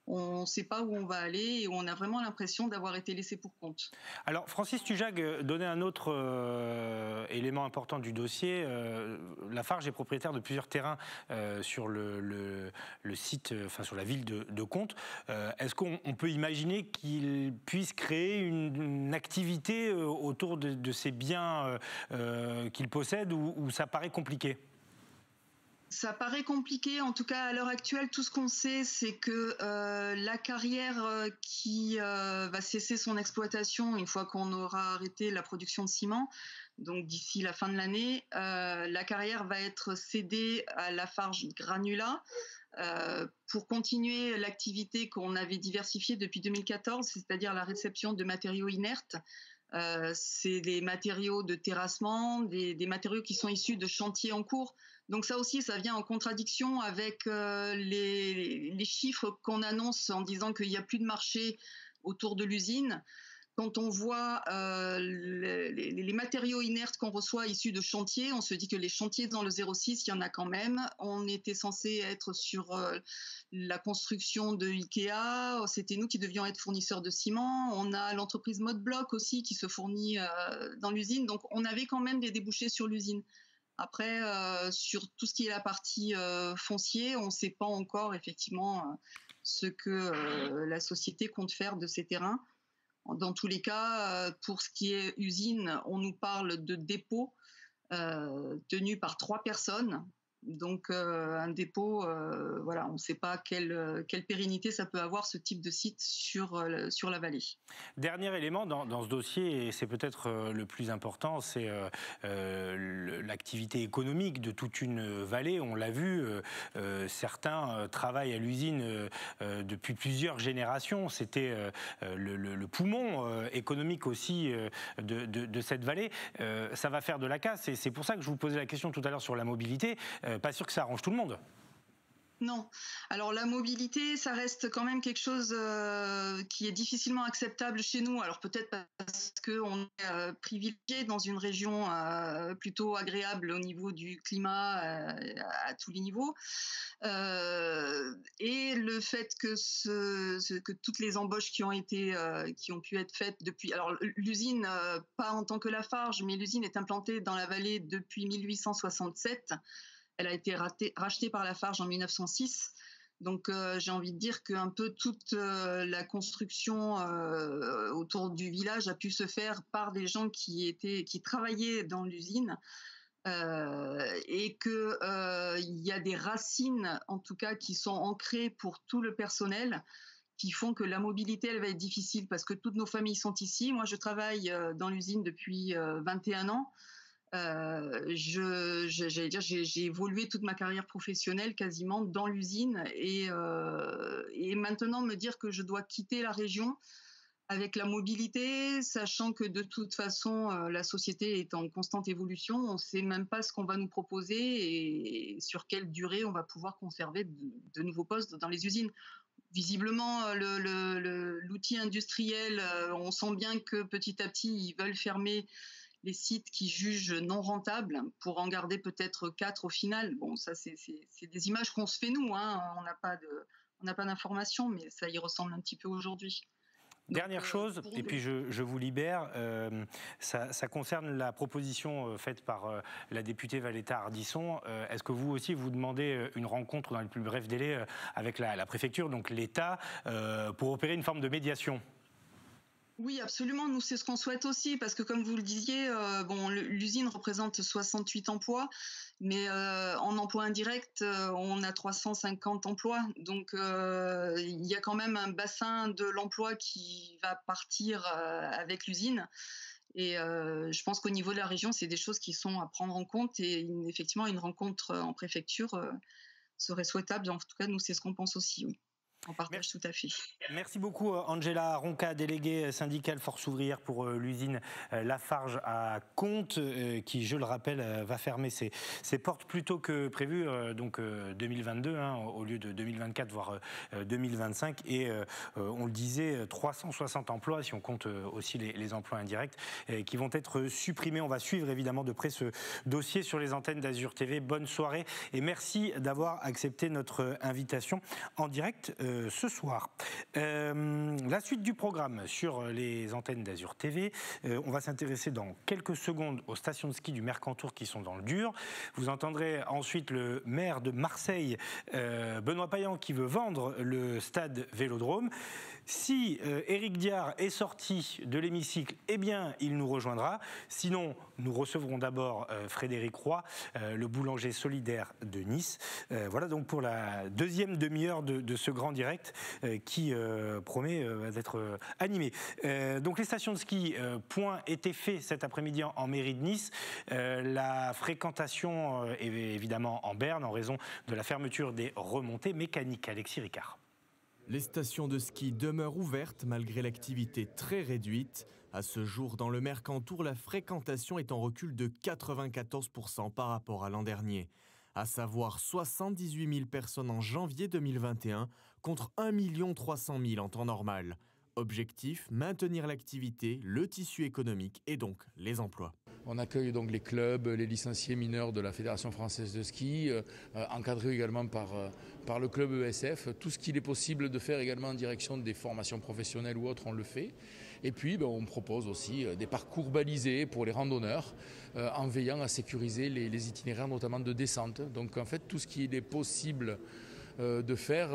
on ne sait pas où on va aller et on a vraiment l'impression d'avoir été laissé pour compte. Alors, Francis Tujag donnait un autre élément important du dossier. Lafarge est propriétaire de plusieurs terrains sur le site, enfin sur la ville de Contes. Est-ce qu'on peut imaginer qu'il puisse créer une activité autour de ces biens qu'il possède ou ça paraît compliqué ? Ça paraît compliqué, en tout cas à l'heure actuelle, tout ce qu'on sait, c'est que la carrière qui va cesser son exploitation une fois qu'on aura arrêté la production de ciment, donc d'ici la fin de l'année, la carrière va être cédée à Lafarge Granulat pour continuer l'activité qu'on avait diversifiée depuis 2014, c'est-à-dire la réception de matériaux inertes. C'est des matériaux de terrassement, des matériaux qui sont issus de chantiers en cours. Donc ça aussi, ça vient en contradiction avec les chiffres qu'on annonce en disant qu'il n'y a plus de marché autour de l'usine. Quand on voit les matériaux inertes qu'on reçoit issus de chantiers, on se dit que les chantiers dans le 06, il y en a quand même. On était censé être sur la construction de Ikea, c'était nous qui devions être fournisseurs de ciment. On a l'entreprise Modblock aussi qui se fournit dans l'usine. Donc on avait quand même des débouchés sur l'usine. Après, sur tout ce qui est la partie foncier, on ne sait pas encore effectivement ce que la société compte faire de ces terrains. Dans tous les cas, pour ce qui est usine, on nous parle de dépôts tenus par 3 personnes. Donc un dépôt, voilà, on ne sait pas quelle pérennité ça peut avoir ce type de site sur la vallée. Dernier élément dans ce dossier, et c'est peut-être le plus important, c'est l'activité économique de toute une vallée. On l'a vu, certains travaillent à l'usine depuis plusieurs générations. C'était le poumon économique aussi de cette vallée. Ça va faire de la casse, et c'est pour ça que je vous posais la question tout à l'heure sur la mobilité. Pas sûr que ça arrange tout le monde. Non. Alors la mobilité, ça reste quand même quelque chose qui est difficilement acceptable chez nous. Alors peut-être parce qu'on est privilégié dans une région plutôt agréable au niveau du climat à tous les niveaux. Et le fait que toutes les embauches qui ont pu être faites depuis... Alors l'usine, pas en tant que Lafarge, mais l'usine est implantée dans la vallée depuis 1867. Elle a été rachetée par Lafarge en 1906. Donc j'ai envie de dire qu'un peu toute la construction autour du village a pu se faire par des gens qui travaillaient dans l'usine et qu'il y a des racines en tout cas qui sont ancrées pour tout le personnel qui font que la mobilité elle va être difficile parce que toutes nos familles sont ici. Moi je travaille dans l'usine depuis 21 ans. J'ai évolué toute ma carrière professionnelle quasiment dans l'usine et maintenant me dire que je dois quitter la région avec la mobilité, sachant que de toute façon la société est en constante évolution, on ne sait même pas ce qu'on va nous proposer et sur quelle durée on va pouvoir conserver de nouveaux postes dans les usines. Visiblement, l'outil industriel, on sent bien que petit à petit, ils veulent fermer les sites qui jugent non rentables pour en garder peut-être 4 au final. Bon, ça, c'est des images qu'on se fait nous, hein. On n'a pas d'informations, mais ça y ressemble un petit peu aujourd'hui. Dernière chose, et puis je vous libère, ça concerne la proposition faite par la députée Valetta Ardisson. Est-ce que vous aussi, vous demandez une rencontre dans les plus brefs délais avec la préfecture, donc l'État, pour opérer une forme de médiation ? Oui, absolument. Nous, c'est ce qu'on souhaite aussi, parce que comme vous le disiez, l'usine représente 68 emplois, mais en emploi indirect, on a 350 emplois. Donc, il y a quand même un bassin de l'emploi qui va partir avec l'usine. Et je pense qu'au niveau de la région, c'est des choses qui sont à prendre en compte. Et effectivement, une rencontre en préfecture serait souhaitable. En tout cas, nous, c'est ce qu'on pense aussi, oui. On partage tout à fait. Merci beaucoup Angela Ronca, déléguée syndicale Force ouvrière pour l'usine Lafarge à Contes, qui, je le rappelle, va fermer ses portes plus tôt que prévu, donc 2022, au lieu de 2024, voire 2025. Et on le disait, 360 emplois, si on compte aussi les emplois indirects, qui vont être supprimés. On va suivre évidemment de près ce dossier sur les antennes d'Azur TV. Bonne soirée et merci d'avoir accepté notre invitation en direct ce soir. La suite du programme sur les antennes d'Azur TV, on va s'intéresser dans quelques secondes aux stations de ski du Mercantour qui sont dans le dur. Vous entendrez ensuite le maire de Marseille, Benoît Payan, qui veut vendre le stade Vélodrome. Si Éric Diard est sorti de l'hémicycle, eh bien, il nous rejoindra. Sinon, nous recevrons d'abord Frédéric Roy, le boulanger solidaire de Nice. Voilà donc pour la deuxième demi-heure de ce grand direct qui promet d'être animé. Donc les stations de ski, point était fait cet après-midi en mairie de Nice. La fréquentation est évidemment en berne en raison de la fermeture des remontées mécaniques. Alexis Ricard. Les stations de ski demeurent ouvertes malgré l'activité très réduite. À ce jour, dans le Mercantour, la fréquentation est en recul de 94% par rapport à l'an dernier. À savoir 78 000 personnes en janvier 2021 contre 1 300 000 en temps normal. Objectif, maintenir l'activité, le tissu économique et donc les emplois. On accueille donc les clubs, les licenciés mineurs de la Fédération française de ski, encadrés également par le club ESF. Tout ce qu'il est possible de faire également en direction des formations professionnelles ou autres, on le fait. Et puis on propose aussi des parcours balisés pour les randonneurs, en veillant à sécuriser les itinéraires notamment de descente. Donc en fait tout ce qu'il est possible de faire,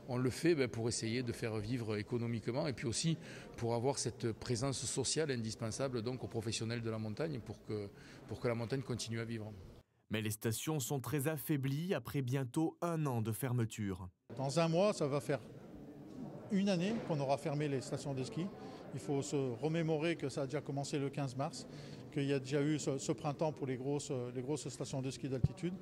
on le fait pour essayer de faire vivre économiquement et puis aussi pour avoir cette présence sociale indispensable donc aux professionnels de la montagne pour que la montagne continue à vivre. Mais les stations sont très affaiblies après bientôt 1 an de fermeture. Dans 1 mois, ça va faire 1 année qu'on aura fermé les stations de ski. Il faut se remémorer que ça a déjà commencé le 15 mars, qu'il y a déjà eu ce printemps pour les grosses stations de ski d'altitude.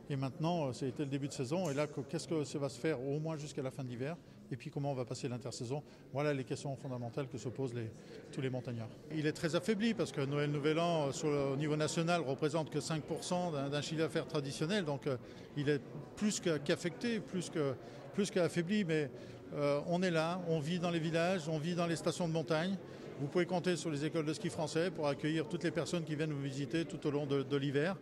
Et maintenant, c'était le début de saison. Et là, qu'est-ce que ça va se faire au moins jusqu'à la fin de l'hiver? Et puis comment on va passer l'intersaison? Voilà les questions fondamentales que se posent tous les montagnards. Il est très affaibli parce que Noël Nouvel An, au niveau national, représente que 5% d'un chiffre d'affaires traditionnel. Donc il est plus qu'affecté, plus qu'affaibli. Mais on est là, on vit dans les villages, on vit dans les stations de montagne. Vous pouvez compter sur les écoles de ski français pour accueillir toutes les personnes qui viennent vous visiter tout au long de l'hiver.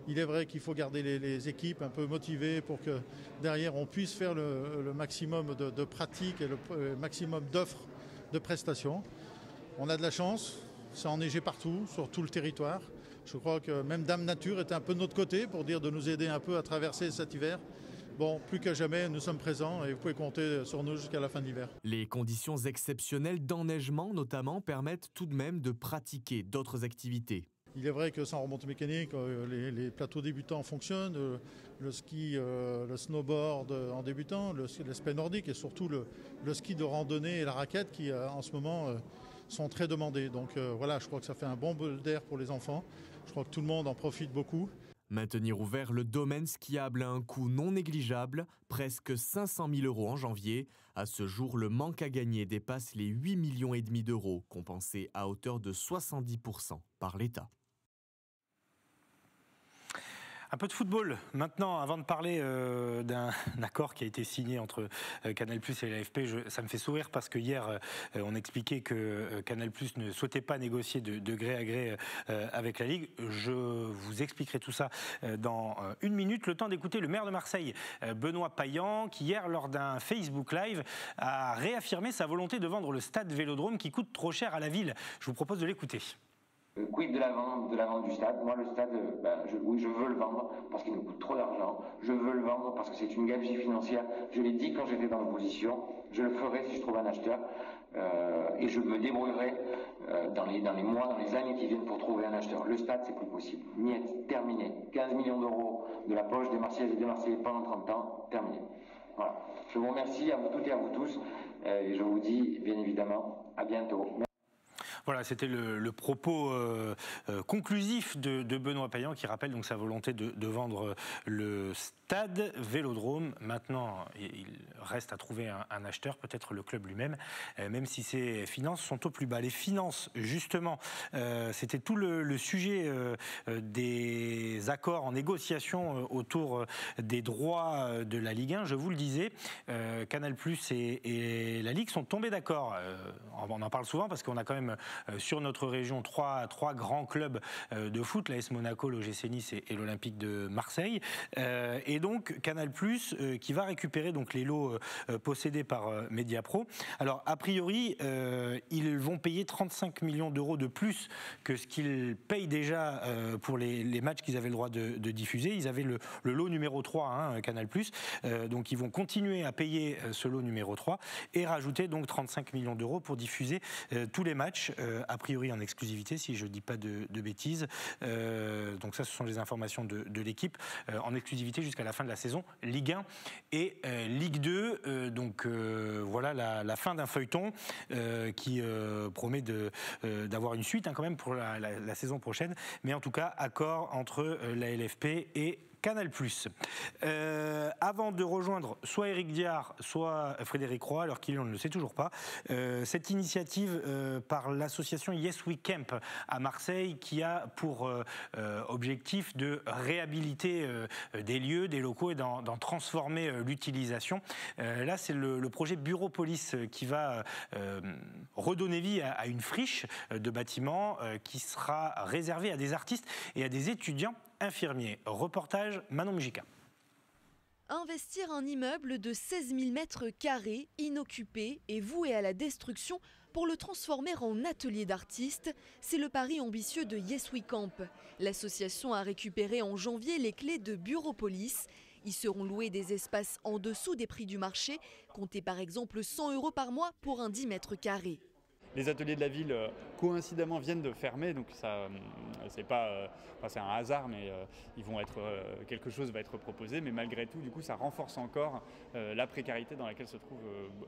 Il est vrai qu'il faut garder les équipes un peu motivées pour que derrière on puisse faire le maximum de pratiques et le maximum d'offres de prestations. On a de la chance, c'est enneigé partout, sur tout le territoire. Je crois que même Dame Nature est un peu de notre côté pour dire de nous aider un peu à traverser cet hiver. Bon, plus que jamais, nous sommes présents et vous pouvez compter sur nous jusqu'à la fin de l'hiver. Les conditions exceptionnelles d'enneigement notamment permettent tout de même de pratiquer d'autres activités. Il est vrai que sans remontée mécanique, les plateaux débutants fonctionnent, le ski, le snowboard en débutant, l'aspect nordique et surtout le ski de randonnée et la raquette qui en ce moment sont très demandés. Donc voilà, je crois que ça fait un bon bol d'air pour les enfants. Je crois que tout le monde en profite beaucoup. Maintenir ouvert le domaine skiable à un coût non négligeable, presque 500 000 € en janvier. À ce jour, le manque à gagner dépasse les 8,5 millions d'euros, compensés à hauteur de 70% par l'État. Un peu de football maintenant, avant de parler d'un accord qui a été signé entre Canal+ et l'AFP. Ça me fait sourire parce que hier, on expliquait que Canal+ ne souhaitait pas négocier de gré à gré avec la Ligue. Je vous expliquerai tout ça dans 1 minute. Le temps d'écouter le maire de Marseille, Benoît Payan, qui hier, lors d'un Facebook Live, a réaffirmé sa volonté de vendre le stade Vélodrome qui coûte trop cher à la ville. Je vous propose de l'écouter. Quid de la vente du stade? Moi, le stade, oui, je veux le vendre parce qu'il me coûte trop d'argent. Je veux le vendre parce que c'est une gabegie financière. Je l'ai dit quand j'étais dans l'opposition. Je le ferai si je trouve un acheteur. Et je me débrouillerai dans les mois, dans les années qui viennent pour trouver un acheteur. Le stade, c'est plus possible. Niet, terminé. 15 millions d'euros de la poche des Marseillaises et des Marseillais pendant 30 ans, terminé. Voilà. Je vous remercie à vous toutes et à vous tous. Et je vous dis, bien évidemment, à bientôt. Voilà, c'était le propos conclusif de Benoît Payan qui rappelle donc sa volonté de vendre le stade stade Vélodrome. Maintenant, il reste à trouver un acheteur, peut-être le club lui-même, même si ses finances sont au plus bas. Les finances, justement, c'était tout le sujet des accords en négociation autour des droits de la Ligue 1. Je vous le disais, Canal+ et la Ligue sont tombés d'accord. On en parle souvent parce qu'on a quand même sur notre région trois grands clubs de foot, l'AS Monaco, l'OGC Nice et l'Olympique de Marseille. Et donc Canal+, qui va récupérer donc les lots possédés par Mediapro. Alors a priori, ils vont payer 35 millions d'euros de plus que ce qu'ils payent déjà pour les matchs qu'ils avaient le droit de diffuser. Ils avaient le lot numéro 3, Canal+. Donc ils vont continuer à payer ce lot numéro 3 et rajouter donc 35 millions d'euros pour diffuser tous les matchs, a priori en exclusivité, si je ne dis pas de bêtises. Donc ça, ce sont les informations de l'équipe, en exclusivité jusqu'à la fin de la saison Ligue 1 et Ligue 2. Donc voilà la fin d'un feuilleton qui promet d'avoir une suite quand même pour la saison prochaine. Mais en tout cas, accord entre la LFP et Canal+. Avant de rejoindre soit Éric Diard, soit Frédéric Roy, alors qu'il ne le sait toujours pas, cette initiative par l'association Yes We Camp à Marseille, qui a pour objectif de réhabiliter des lieux, des locaux et d'en transformer l'utilisation. Là, c'est le projet Bureaupolis qui va redonner vie à une friche de bâtiments qui sera réservée à des artistes et à des étudiants infirmiers. Reportage Manon Mujica. Investir un immeuble de 16 000 mètres carrés, inoccupé et voué à la destruction pour le transformer en atelier d'artistes, c'est le pari ambitieux de Yes We Camp. L'association a récupéré en janvier les clés de Bureaupolis. Ils seront loués des espaces en dessous des prix du marché, comptez par exemple 100 € par mois pour un 10 mètres carrés. Les ateliers de la ville, coïncidemment, viennent de fermer, donc ça, c'est un hasard, mais quelque chose va être proposé. Mais malgré tout, du coup, ça renforce encore la précarité dans laquelle se trouvent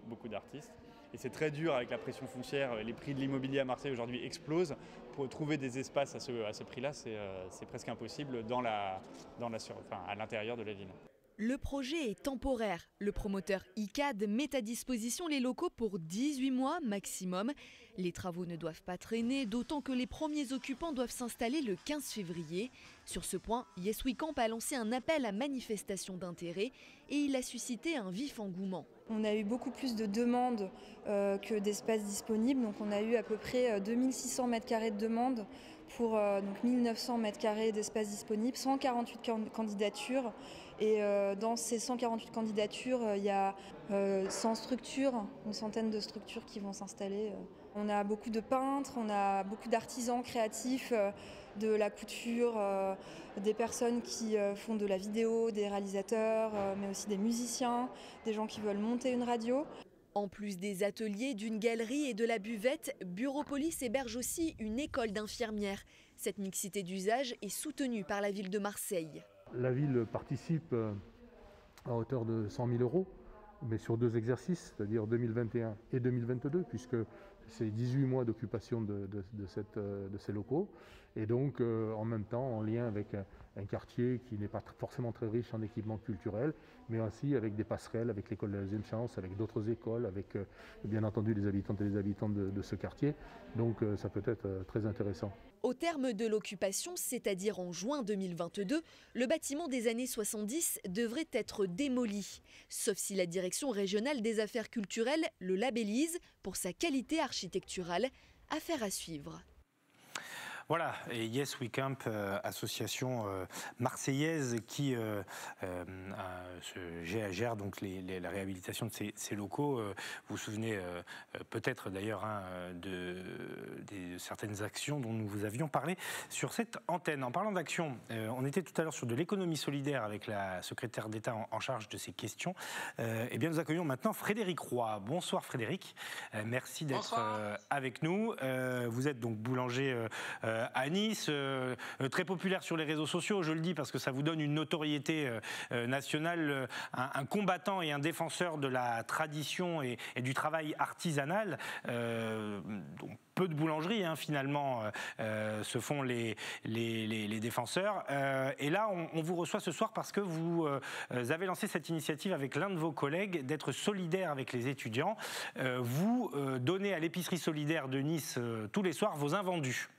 beaucoup d'artistes. Et c'est très dur avec la pression foncière. Les prix de l'immobilier à Marseille aujourd'hui explosent. Pour trouver des espaces à ce prix-là, c'est presque impossible à l'intérieur de la ville. Le projet est temporaire. Le promoteur ICAD met à disposition les locaux pour 18 mois maximum. Les travaux ne doivent pas traîner, d'autant que les premiers occupants doivent s'installer le 15 février. Sur ce point, Yes We Camp a lancé un appel à manifestation d'intérêt et il a suscité un vif engouement. On a eu beaucoup plus de demandes que d'espaces disponibles. Donc on a eu à peu près 2600 m² de demandes pour donc 1900 m² d'espace disponibles, 148 candidatures. Et dans ces 148 candidatures, il y a 100 structures, une centaine de structures qui vont s'installer. On a beaucoup de peintres, on a beaucoup d'artisans créatifs, de la couture, des personnes qui font de la vidéo, des réalisateurs, mais aussi des musiciens, des gens qui veulent monter une radio. En plus des ateliers, d'une galerie et de la buvette, Bureaupolis héberge aussi une école d'infirmières. Cette mixité d'usage est soutenue par la ville de Marseille. La ville participe à hauteur de 100 000 €, mais sur 2 exercices, c'est-à-dire 2021 et 2022, puisque c'est 18 mois d'occupation de ces locaux. Et donc, en même temps, en lien avec un quartier qui n'est pas forcément très riche en équipements culturels, mais aussi avec des passerelles, avec l'école de la deuxième chance, avec d'autres écoles, avec bien entendu les habitantes et les habitants de ce quartier. Donc ça peut être très intéressant. Au terme de l'occupation, c'est-à-dire en juin 2022, le bâtiment des années 70 devrait être démoli. Sauf si la direction régionale des affaires culturelles le labellise pour sa qualité architecturale. Affaire à suivre. Voilà, et Yes We Camp, association marseillaise qui gère donc la réhabilitation de ces locaux. Vous vous souvenez peut-être d'ailleurs de certaines actions dont nous vous avions parlé sur cette antenne. En parlant d'action, on était tout à l'heure sur de l'économie solidaire avec la secrétaire d'État en charge de ces questions. Eh bien, nous accueillons maintenant Frédéric Roy. Bonsoir Frédéric, merci d'être avec nous. Vous êtes donc boulanger à Nice, très populaire sur les réseaux sociaux, je le dis parce que ça vous donne une notoriété nationale, un combattant et un défenseur de la tradition et du travail artisanal. Donc, peu de boulangeries finalement se font les défenseurs. Et là, on vous reçoit ce soir parce que vous avez lancé cette initiative avec l'un de vos collègues d'être solidaire avec les étudiants. Vous donnez à l'épicerie solidaire de Nice tous les soirs vos invendus.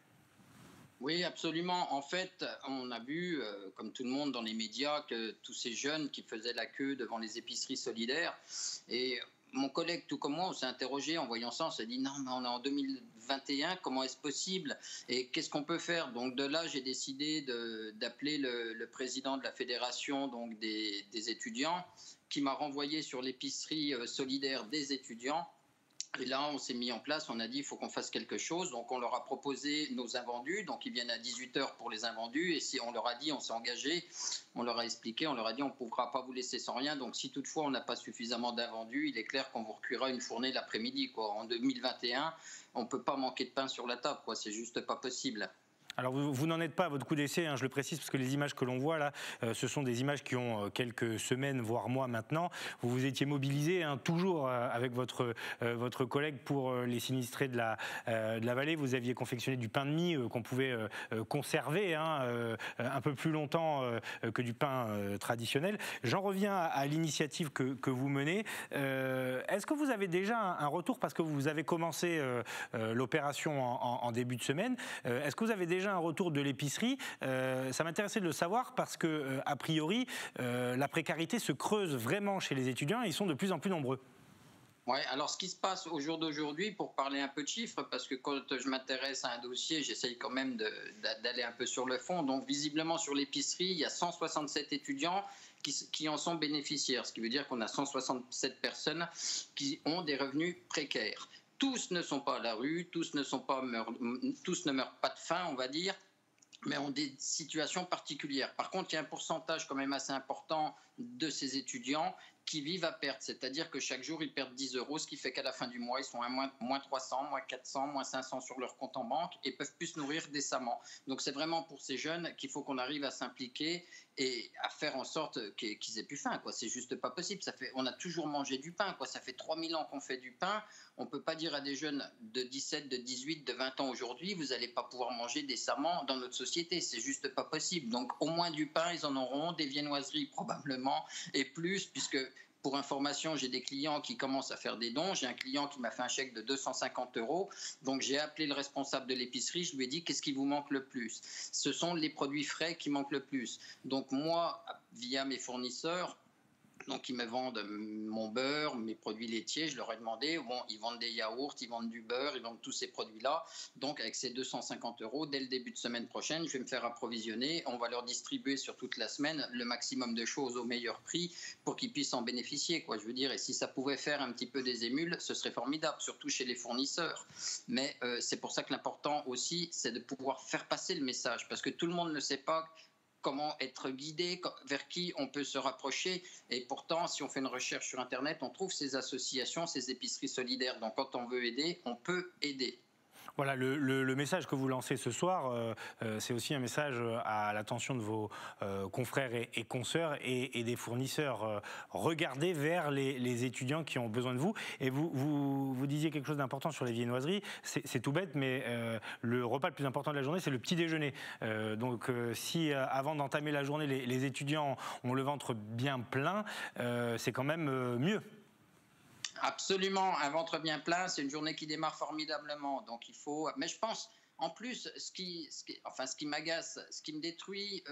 Oui, absolument. En fait, on a vu, comme tout le monde dans les médias, que tous ces jeunes qui faisaient la queue devant les épiceries solidaires. Et mon collègue, tout comme moi, on s'est interrogé en voyant ça. On s'est dit, non, mais on est en 2021, comment est-ce possible? Et qu'est-ce qu'on peut faire? Donc de là, j'ai décidé d'appeler le président de la fédération donc des étudiants, qui m'a renvoyé sur l'épicerie solidaire des étudiants. Et là, on s'est mis en place, on a dit il faut qu'on fasse quelque chose. Donc on leur a proposé nos invendus, donc ils viennent à 18h pour les invendus. Et si on leur a dit, on s'est engagé, on leur a expliqué, on leur a dit on ne pourra pas vous laisser sans rien. Donc si toutefois on n'a pas suffisamment d'invendus, il est clair qu'on vous recueillera une fournée l'après-midi. En 2021, on ne peut pas manquer de pain sur la table, c'est juste pas possible. Alors vous n'en êtes pas à votre coup d'essai, je le précise, parce que les images que l'on voit là, ce sont des images qui ont quelques semaines, voire mois maintenant. Vous vous étiez mobilisé toujours avec votre collègue pour les sinistrés de la vallée. Vous aviez confectionné du pain de mie qu'on pouvait conserver un peu plus longtemps que du pain traditionnel. J'en reviens à l'initiative que vous menez. Est-ce que vous avez déjà un retour, parce que vous avez commencé l'opération en début de semaine, est-ce que vous avez déjà un retour de l'épicerie? Ça m'intéressait de le savoir parce que, a priori, la précarité se creuse vraiment chez les étudiants et ils sont de plus en plus nombreux. Oui, alors ce qui se passe au jour d'aujourd'hui, pour parler un peu de chiffres, parce que quand je m'intéresse à un dossier, j'essaye quand même d'aller un peu sur le fond. Donc visiblement sur l'épicerie, il y a 167 étudiants qui en sont bénéficiaires, ce qui veut dire qu'on a 167 personnes qui ont des revenus précaires. Tous ne sont pas à la rue, tous ne meurent pas de faim, on va dire, mais ont des situations particulières. Par contre, il y a un pourcentage quand même assez important de ces étudiants qui vivent à perte, c'est-à-dire que chaque jour, ils perdent 10 €, ce qui fait qu'à la fin du mois, ils sont à moins 300, moins 400, moins 500 sur leur compte en banque et peuvent plus se nourrir décemment. Donc c'est vraiment pour ces jeunes qu'il faut qu'on arrive à s'impliquer et à faire en sorte qu'ils aient plus faim. C'est juste pas possible. On a toujours mangé du pain. Ça fait 3000 ans qu'on fait du pain. On ne peut pas dire à des jeunes de 17, de 18, de 20 ans aujourd'hui, vous n'allez pas pouvoir manger décemment dans notre société. C'est juste pas possible. Donc au moins du pain, ils en auront, des viennoiseries probablement, et plus, puisque pour information, j'ai des clients qui commencent à faire des dons. J'ai un client qui m'a fait un chèque de 250 €. Donc j'ai appelé le responsable de l'épicerie. Je lui ai dit qu'est-ce qui vous manque le plus? Ce sont les produits frais qui manquent le plus. Donc moi, via mes fournisseurs, donc ils me vendent mon beurre, mes produits laitiers, je leur ai demandé, ils vendent des yaourts, ils vendent du beurre, ils vendent tous ces produits-là. Donc avec ces 250 €, dès le début de semaine prochaine, je vais me faire approvisionner. On va leur distribuer sur toute la semaine le maximum de choses au meilleur prix pour qu'ils puissent en bénéficier. Je veux dire, et si ça pouvait faire un petit peu des émules, ce serait formidable, surtout chez les fournisseurs. Mais c'est pour ça que l'important aussi, c'est de pouvoir faire passer le message, parce que tout le monde ne sait pas comment être guidé, vers qui on peut se rapprocher. Et pourtant, si on fait une recherche sur Internet, on trouve ces associations, ces épiceries solidaires. Donc quand on veut aider, on peut aider. Voilà, le message que vous lancez ce soir, c'est aussi un message à l'attention de vos confrères et consoeurs et des fournisseurs. Regardez vers les étudiants qui ont besoin de vous. Et vous disiez quelque chose d'important sur les viennoiseries. C'est tout bête, mais le repas le plus important de la journée, c'est le petit déjeuner. Donc si avant d'entamer la journée, les étudiants ont le ventre bien plein, c'est quand même mieux. Absolument, un ventre bien plein, c'est une journée qui démarre formidablement. Donc il faut. Mais je pense, en plus, ce qui m'agace, ce qui me détruit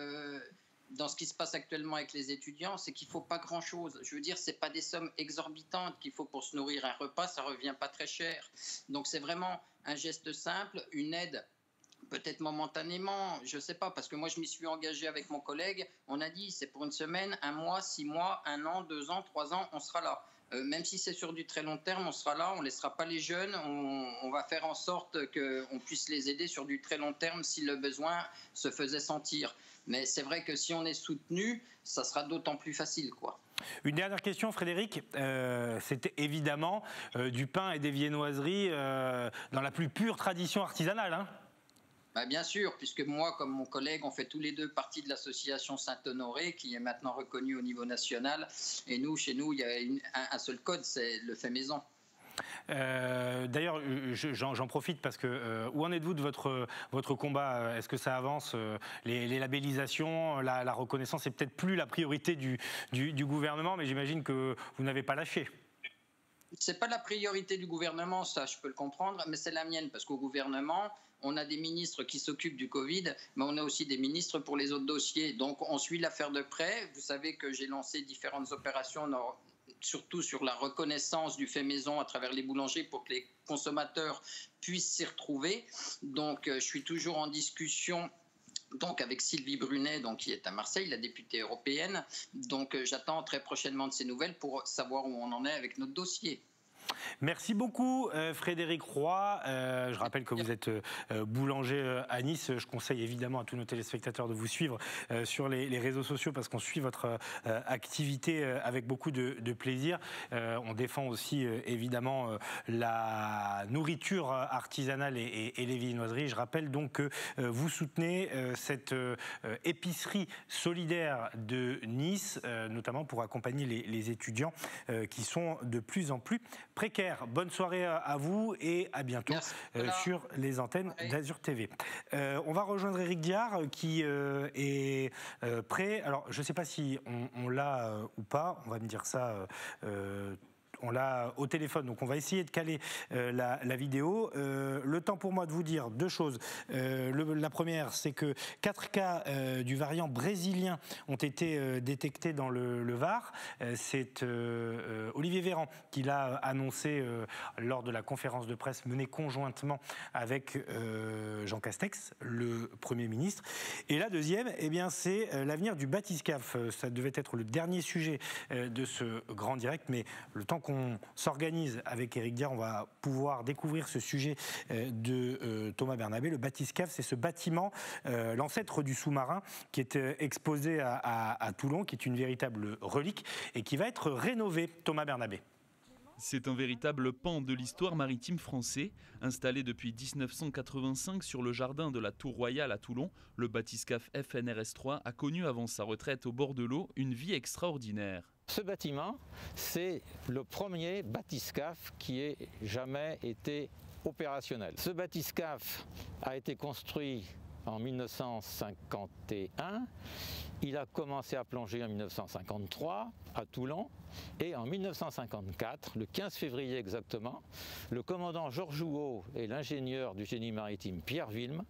dans ce qui se passe actuellement avec les étudiants, c'est qu'il ne faut pas grand-chose. Je veux dire, ce n'est pas des sommes exorbitantes qu'il faut pour se nourrir. Un repas, ça ne revient pas très cher. Donc c'est vraiment un geste simple, une aide. Peut-être momentanément, je ne sais pas, parce que moi je m'y suis engagé avec mon collègue. On a dit c'est pour une semaine, 1 mois, 6 mois, 1 an, 2 ans, 3 ans, on sera là. Même si c'est sur du très long terme, on sera là, on ne laissera pas les jeunes, on va faire en sorte qu'on puisse les aider sur du très long terme si le besoin se faisait sentir. Mais c'est vrai que si on est soutenu, ça sera d'autant plus facile, Une dernière question, Frédéric. C'était évidemment du pain et des viennoiseries dans la plus pure tradition artisanale. Bien sûr, puisque moi, comme mon collègue, on fait tous les deux partie de l'association Saint-Honoré, qui est maintenant reconnue au niveau national. Et nous, chez nous, il y a un seul code, c'est le fait maison. D'ailleurs, j'en profite parce que où en êtes-vous de votre combat? Est-ce que ça avance? Les labellisations, la reconnaissance, c'est peut-être plus la priorité du gouvernement, mais j'imagine que vous n'avez pas lâché. C'est pas la priorité du gouvernement, ça je peux le comprendre, mais c'est la mienne, parce qu'au gouvernement, on a des ministres qui s'occupent du Covid, mais on a aussi des ministres pour les autres dossiers. Donc on suit l'affaire de près. Vous savez que j'ai lancé différentes opérations, surtout sur la reconnaissance du fait maison à travers les boulangeries pour que les consommateurs puissent s'y retrouver. Donc je suis toujours en discussion avec Sylvie Brunet, qui est à Marseille, la députée européenne. Donc j'attends très prochainement de ces nouvelles pour savoir où on en est avec notre dossier. Merci beaucoup Frédéric Roy. Je rappelle que vous êtes boulanger à Nice. Je conseille évidemment à tous nos téléspectateurs de vous suivre sur les réseaux sociaux parce qu'on suit votre activité avec beaucoup de plaisir. On défend aussi évidemment la nourriture artisanale et les viennoiseries. Je rappelle donc que vous soutenez cette épicerie solidaire de Nice, notamment pour accompagner les étudiants qui sont de plus en plus précaire. Bonne soirée à vous et à bientôt sur les antennes d'Azur TV. On va rejoindre Éric Diard qui est prêt. Alors, je ne sais pas si on l'a ou pas. On va me dire ça. On l'a au téléphone, donc on va essayer de caler la vidéo. Le temps pour moi de vous dire deux choses. La première, c'est que 4 cas du variant brésilien ont été détectés dans le Var. C'est Olivier Véran qui l'a annoncé lors de la conférence de presse menée conjointement avec Jean Castex, le Premier ministre. Et la deuxième, c'est l'avenir du Batiscaf. Ça devait être le dernier sujet de ce grand direct, mais le temps qu'on s'organise avec Éric Diard, on va pouvoir découvrir ce sujet de Thomas Bernabé. Le Batiscaf, c'est ce bâtiment, l'ancêtre du sous-marin, qui est exposé à Toulon, qui est une véritable relique et qui va être rénové. Thomas Bernabé. C'est un véritable pan de l'histoire maritime français. Installé depuis 1985 sur le jardin de la Tour Royale à Toulon, le Batiscaf FNRS 3 a connu avant sa retraite au bord de l'eau une vie extraordinaire. Ce bâtiment, c'est le premier bathyscaphe qui ait jamais été opérationnel. Ce bathyscaphe a été construit en 1951. Il a commencé à plonger en 1953 à Toulon. Et en 1954, le 15 février exactement, le commandant Georges Jouot et l'ingénieur du génie maritime Pierre Wilm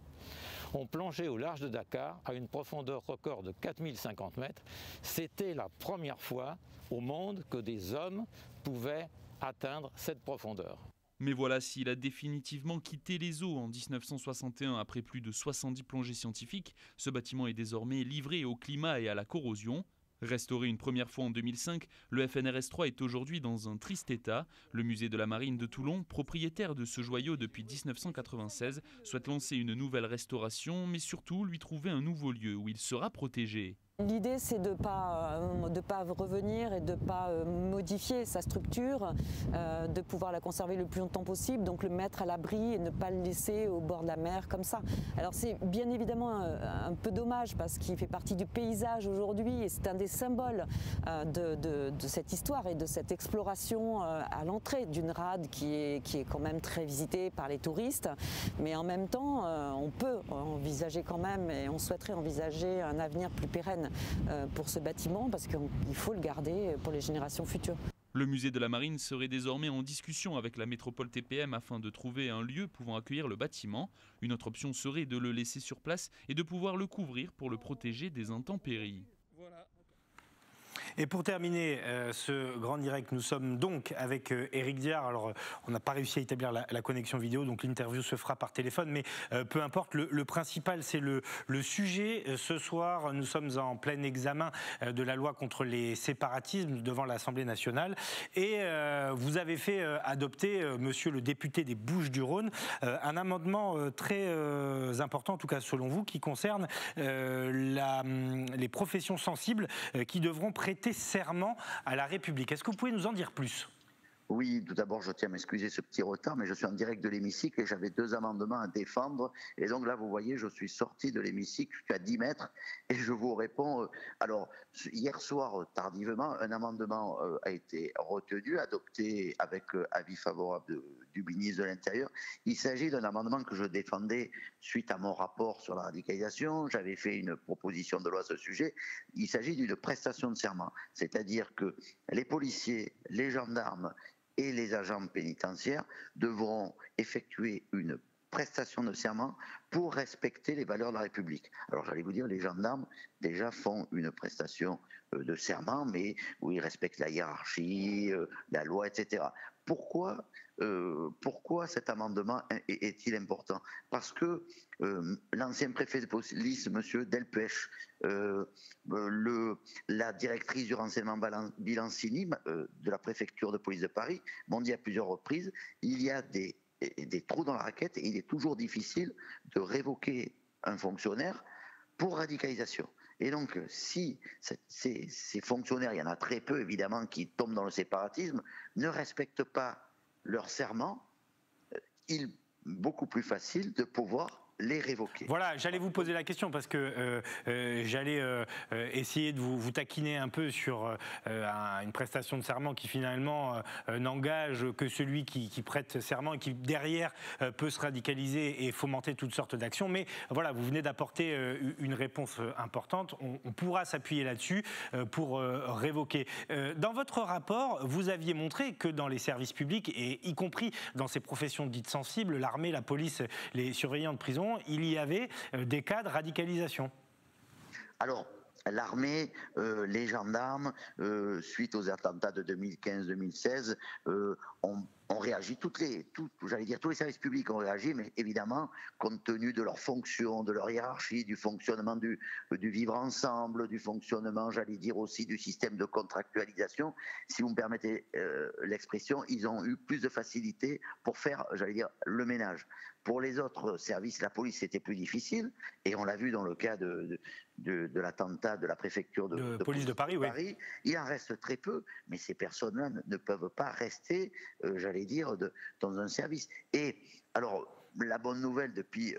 ont plongé au large de Dakar à une profondeur record de 4050 mètres. C'était la première fois au monde que des hommes pouvaient atteindre cette profondeur. Mais voilà, s'il a définitivement quitté les eaux en 1961 après plus de 70 plongées scientifiques, ce bâtiment est désormais livré au climat et à la corrosion. Restauré une première fois en 2005, le FNRS 3 est aujourd'hui dans un triste état. Le musée de la Marine de Toulon, propriétaire de ce joyau depuis 1996, souhaite lancer une nouvelle restauration, mais surtout lui trouver un nouveau lieu où il sera protégé. L'idée, c'est de ne pas revenir et de ne pas modifier sa structure, de pouvoir la conserver le plus longtemps possible, donc le mettre à l'abri et ne pas le laisser au bord de la mer comme ça. Alors c'est bien évidemment un peu dommage parce qu'il fait partie du paysage aujourd'hui et c'est un des symboles de cette histoire et de cette exploration à l'entrée d'une rade qui est quand même très visitée par les touristes. Mais en même temps, on peut envisager quand même et on souhaiterait envisager un avenir plus pérenne pour ce bâtiment parce qu'il faut le garder pour les générations futures. Le musée de la Marine serait désormais en discussion avec la métropole TPM afin de trouver un lieu pouvant accueillir le bâtiment. Une autre option serait de le laisser sur place et de pouvoir le couvrir pour le protéger des intempéries. Et pour terminer ce grand direct, nous sommes donc avec Éric Diard. Alors, on n'a pas réussi à établir la connexion vidéo, donc l'interview se fera par téléphone, mais peu importe. Le principal, c'est le sujet. Ce soir, nous sommes en plein examen de la loi contre les séparatismes devant l'Assemblée nationale. Et vous avez fait adopter, monsieur le député des Bouches-du-Rhône, un amendement très important, en tout cas selon vous, qui concerne les professions sensibles qui devront prêter serment à la République. Est-ce que vous pouvez nous en dire plus ? Oui, tout d'abord, je tiens à m'excuser ce petit retard, mais je suis en direct de l'hémicycle et j'avais 2 amendements à défendre. Et donc là, vous voyez, je suis sorti de l'hémicycle, je suis à 10 mètres et je vous réponds. Alors, hier soir, tardivement, un amendement a été retenu, adopté avec avis favorable du ministre de l'Intérieur. Il s'agit d'un amendement que je défendais suite à mon rapport sur la radicalisation. J'avais fait une proposition de loi à ce sujet. Il s'agit d'une prestation de serment, c'est-à-dire que les policiers, les gendarmes et les agents pénitentiaires devront effectuer une prestation de serment pour respecter les valeurs de la République. Alors j'allais vous dire, les gendarmes déjà font une prestation de serment, mais où ils respectent la hiérarchie, la loi, etc. Pourquoi cet amendement est-il important? Parce que l'ancien préfet de police, M. Delpech, la directrice du renseignement Bilancini de la préfecture de police de Paris m'ont dit à plusieurs reprises, il y a des trous dans la raquette et il est toujours difficile de révoquer un fonctionnaire pour radicalisation. Et donc, si ces fonctionnaires, il y en a très peu évidemment qui tombent dans le séparatisme, ne respectent pas leur serment, il est beaucoup plus facile de pouvoir les révoquer. Voilà, j'allais vous poser la question parce que j'allais essayer de vous taquiner un peu sur une prestation de serment qui finalement n'engage que celui qui prête serment et qui derrière peut se radicaliser et fomenter toutes sortes d'actions. Mais voilà, vous venez d'apporter une réponse importante. On pourra s'appuyer là-dessus pour révoquer. Dans votre rapport, vous aviez montré que dans les services publics, et y compris dans ces professions dites sensibles, l'armée, la police, les surveillants de prison, il y avait des cas de radicalisation. Alors, l'armée, les gendarmes, suite aux attentats de 2015-2016, ont réagi, tous les services publics ont réagi, mais évidemment, compte tenu de leur fonction, de leur hiérarchie, du fonctionnement du vivre ensemble, du fonctionnement, j'allais dire aussi, du système de contractualisation, si vous me permettez l'expression, ils ont eu plus de facilité pour faire, j'allais dire, le ménage. Pour les autres services, la police, c'était plus difficile, et on l'a vu dans le cas de l'attentat de la préfecture de police de Paris, oui. Il en reste très peu, mais ces personnes-là ne peuvent pas rester, j'allais dire, dans un service. Et alors, la bonne nouvelle, depuis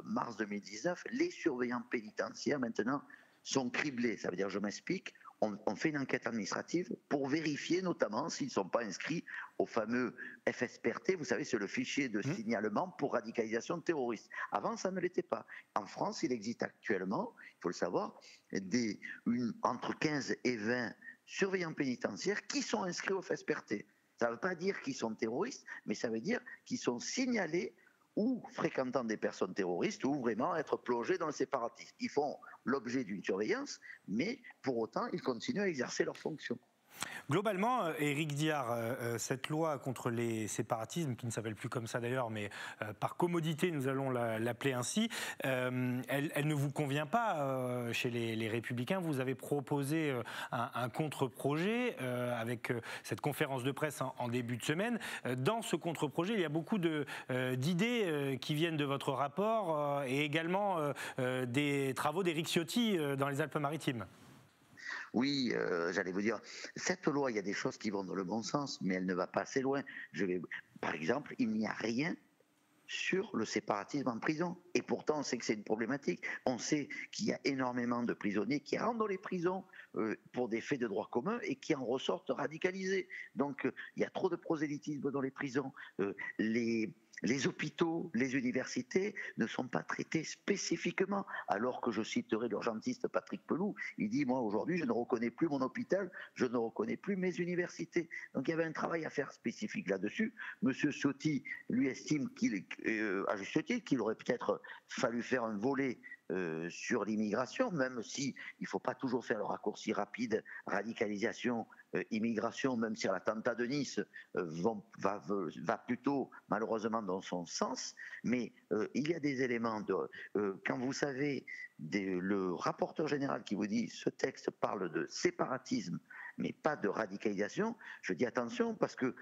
mars 2019, les surveillants pénitentiaires, maintenant, sont criblés. Ça veut dire, je m'explique, on fait une enquête administrative pour vérifier notamment s'ils ne sont pas inscrits au fameux FSPRT, vous savez, c'est le fichier de signalement pour radicalisation terroriste. Avant, ça ne l'était pas. En France, il existe actuellement, il faut le savoir, entre 15 et 20 surveillants pénitentiaires qui sont inscrits au FSPRT. Ça ne veut pas dire qu'ils sont terroristes, mais ça veut dire qu'ils sont signalés ou fréquentant des personnes terroristes ou vraiment être plongés dans le séparatisme. Ils font l'objet d'une surveillance, mais pour autant, ils continuent à exercer leurs fonctions. Globalement, Éric Diard, cette loi contre les séparatismes, qui ne s'appelle plus comme ça d'ailleurs, mais par commodité, nous allons l'appeler ainsi, elle ne vous convient pas chez les Républicains. Vous avez proposé un contre-projet avec cette conférence de presse en début de semaine. Dans ce contre-projet, il y a beaucoup d'idées qui viennent de votre rapport et également des travaux d'Éric Ciotti dans les Alpes-Maritimes. Oui, j'allais vous dire, cette loi, il y a des choses qui vont dans le bon sens, mais elle ne va pas assez loin. Par exemple, il n'y a rien sur le séparatisme en prison. Et pourtant, on sait que c'est une problématique. On sait qu'il y a énormément de prisonniers qui rentrent dans les prisons pour des faits de droit commun et qui en ressortent radicalisés. Donc, il y a trop de prosélytisme dans les prisons. Les hôpitaux, les universités ne sont pas traités spécifiquement, alors que je citerai l'urgentiste Patrick Pelloux, il dit, moi aujourd'hui je ne reconnais plus mon hôpital, je ne reconnais plus mes universités. Donc il y avait un travail à faire spécifique là-dessus. Monsieur Ciotti, lui, estime à juste titre, qu'il aurait peut-être fallu faire un volet sur l'immigration, même si il ne faut pas toujours faire le raccourci rapide, radicalisation, immigration, même si l'attentat de Nice va plutôt malheureusement dans son sens, mais il y a des éléments quand vous savez le rapporteur général qui vous dit ce texte parle de séparatisme, mais pas de radicalisation. Je dis attention parce que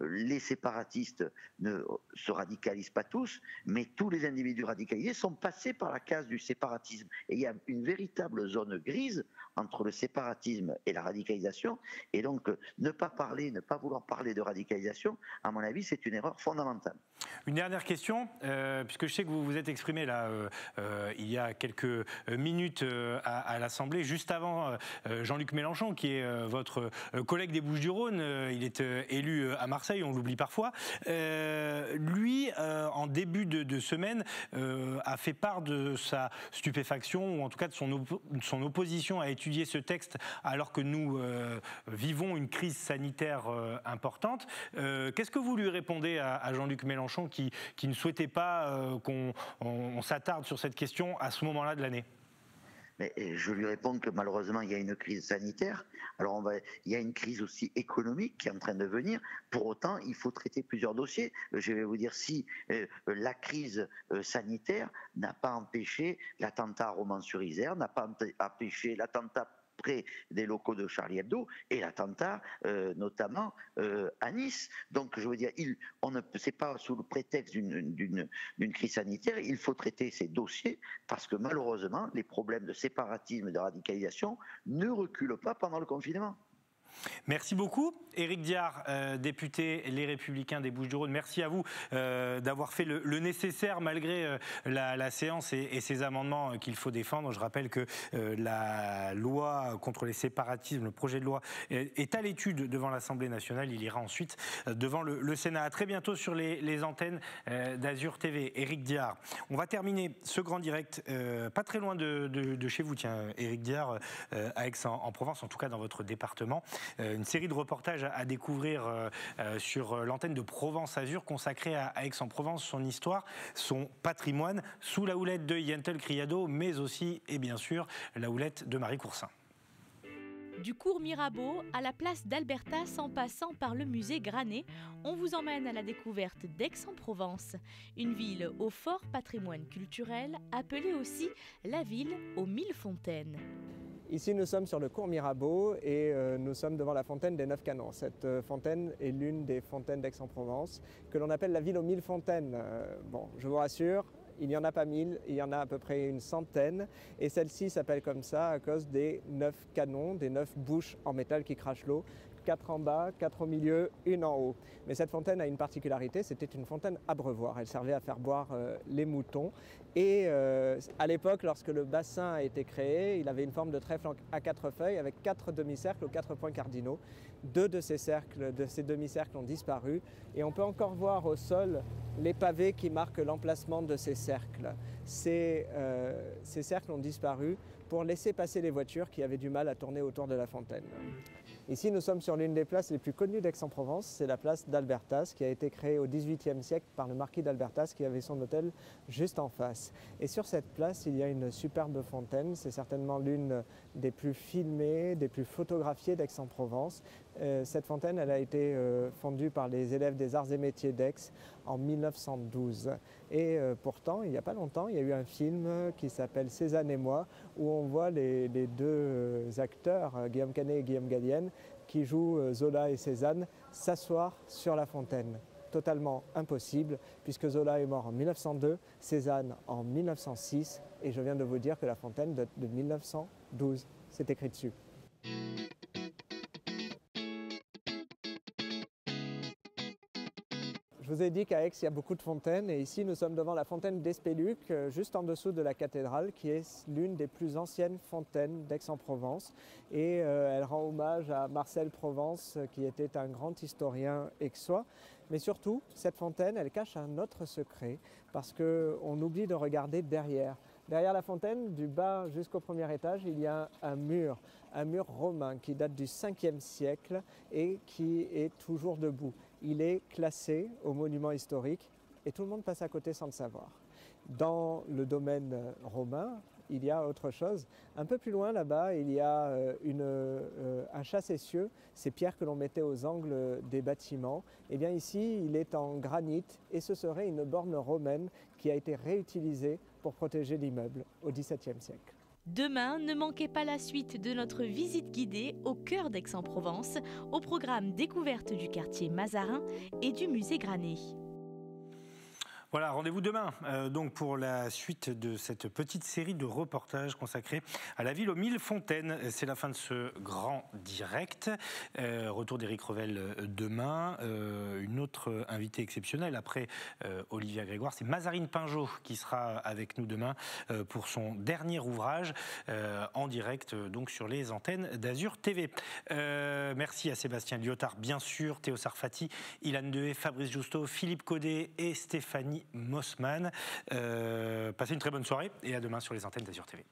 les séparatistes ne se radicalisent pas tous, mais tous les individus radicalisés sont passés par la case du séparatisme. Et il y a une véritable zone grise entre le séparatisme et la radicalisation. Et donc, ne pas vouloir parler de radicalisation, à mon avis, c'est une erreur fondamentale. Une dernière question, puisque je sais que vous vous êtes exprimé là il y a quelques minutes à l'Assemblée, juste avant Jean-Luc Mélenchon, qui est votre collègue des Bouches-du-Rhône, il est élu à Marseille, on l'oublie parfois. Lui, en début de semaine, a fait part de sa stupéfaction, ou en tout cas de son opposition à étudier ce texte, alors que nous vivons une crise sanitaire importante. Qu'est-ce que vous lui répondez à Jean-Luc Mélenchon qui ne souhaitait pas qu'on s'attarde sur cette question à ce moment-là de l'année? Mais je lui réponds que malheureusement, il y a une crise sanitaire. Alors, il y a une crise aussi économique qui est en train de venir. Pour autant, il faut traiter plusieurs dossiers. Je vais vous dire, si la crise sanitaire n'a pas empêché l'attentat à Romans-sur-Isère, n'a pas empêché l'attentat près des locaux de Charlie Hebdo et l'attentat notamment à Nice. Donc je veux dire, c'est pas sous le prétexte d'une crise sanitaire, il faut traiter ces dossiers parce que malheureusement les problèmes de séparatisme et de radicalisation ne reculent pas pendant le confinement. Merci beaucoup, Éric Diard, député Les Républicains des Bouches-du-Rhône. Merci à vous d'avoir fait le nécessaire malgré la séance et ces amendements qu'il faut défendre. Je rappelle que la loi contre les séparatismes, le projet de loi, est à l'étude devant l'Assemblée nationale. Il ira ensuite devant le Sénat. À très bientôt sur les antennes d'Azur TV. Éric Diard. On va terminer ce grand direct pas très loin de chez vous, tiens, Éric Diard, à Aix-en-Provence, en tout cas dans votre département. Une série de reportages à découvrir sur l'antenne de Provence Azur consacrée à Aix-en-Provence, son histoire, son patrimoine, sous la houlette de Yentel Criado, mais aussi, et bien sûr, la houlette de Marie Coursin. Du cours Mirabeau à la place d'Albertas en passant par le musée Granet, on vous emmène à la découverte d'Aix-en-Provence, une ville au fort patrimoine culturel, appelée aussi la ville aux 1000 fontaines. Ici, nous sommes sur le cours Mirabeau et nous sommes devant la fontaine des 9 canons. Cette fontaine est l'une des fontaines d'Aix-en-Provence que l'on appelle la ville aux 1000 fontaines. Bon, je vous rassure, il n'y en a pas 1000, il y en a à peu près une centaine. Et celle-ci s'appelle comme ça à cause des 9 canons, des 9 bouches en métal qui crachent l'eau. 4 en bas, 4 au milieu, une en haut. Mais cette fontaine a une particularité, c'était une fontaine abreuvoir. Elle servait à faire boire les moutons. Et à l'époque, lorsque le bassin a été créé, il avait une forme de trèfle à 4 feuilles avec 4 demi-cercles aux 4 points cardinaux. 2 de ces demi-cercles ont disparu et on peut encore voir au sol les pavés qui marquent l'emplacement de ces cercles. Ces cercles ont disparu pour laisser passer les voitures qui avaient du mal à tourner autour de la fontaine. Ici, nous sommes sur l'une des places les plus connues d'Aix-en-Provence, c'est la place d'Albertas, qui a été créée au XVIIIe siècle par le marquis d'Albertas, qui avait son hôtel juste en face. Et sur cette place, il y a une superbe fontaine, c'est certainement l'une des plus filmées, des plus photographiées d'Aix-en-Provence. Cette fontaine, elle a été fondue par les élèves des arts et métiers d'Aix en 1912. Et pourtant, il n'y a pas longtemps, il y a eu un film qui s'appelle Cézanne et moi, où on voit les deux acteurs, Guillaume Canet et Guillaume Gallienne, qui jouent Zola et Cézanne, s'asseoir sur la fontaine. Totalement impossible, puisque Zola est mort en 1902, Cézanne en 1906, et je viens de vous dire que la fontaine date de 1912. C'est écrit dessus. Je vous ai dit qu'à Aix, il y a beaucoup de fontaines et ici, nous sommes devant la fontaine d'Espéluc, juste en dessous de la cathédrale, qui est l'une des plus anciennes fontaines d'Aix-en-Provence. Et elle rend hommage à Marcel Provence, qui était un grand historien aixois. Mais surtout, cette fontaine, elle cache un autre secret, parce qu'on oublie de regarder derrière. Derrière la fontaine, du bas jusqu'au premier étage, il y a un mur romain qui date du 5e siècle et qui est toujours debout. Il est classé au monument historique et tout le monde passe à côté sans le savoir. Dans le domaine romain, il y a autre chose. Un peu plus loin là-bas, il y a un chasse essieu, ces pierres que l'on mettait aux angles des bâtiments. Et bien ici, il est en granit et ce serait une borne romaine qui a été réutilisée pour protéger l'immeuble au XVIIe siècle. Demain, ne manquez pas la suite de notre visite guidée au cœur d'Aix-en-Provence, au programme découverte du quartier Mazarin et du musée Granet. Voilà, rendez-vous demain donc pour la suite de cette petite série de reportages consacrés à la ville aux 1000 fontaines. C'est la fin de ce grand direct. Retour d'Éric Revel demain. Une autre invitée exceptionnelle après Olivia Grégoire, c'est Mazarine Pinjot qui sera avec nous demain pour son dernier ouvrage en direct donc sur les antennes d'Azur TV. Merci à Sébastien Lyotard, bien sûr, Théo Sarfati, Ilan Dehé, Fabrice Justo, Philippe Caudet et Stéphanie Mossman. Passez une très bonne soirée et à demain sur les antennes d'Azur TV.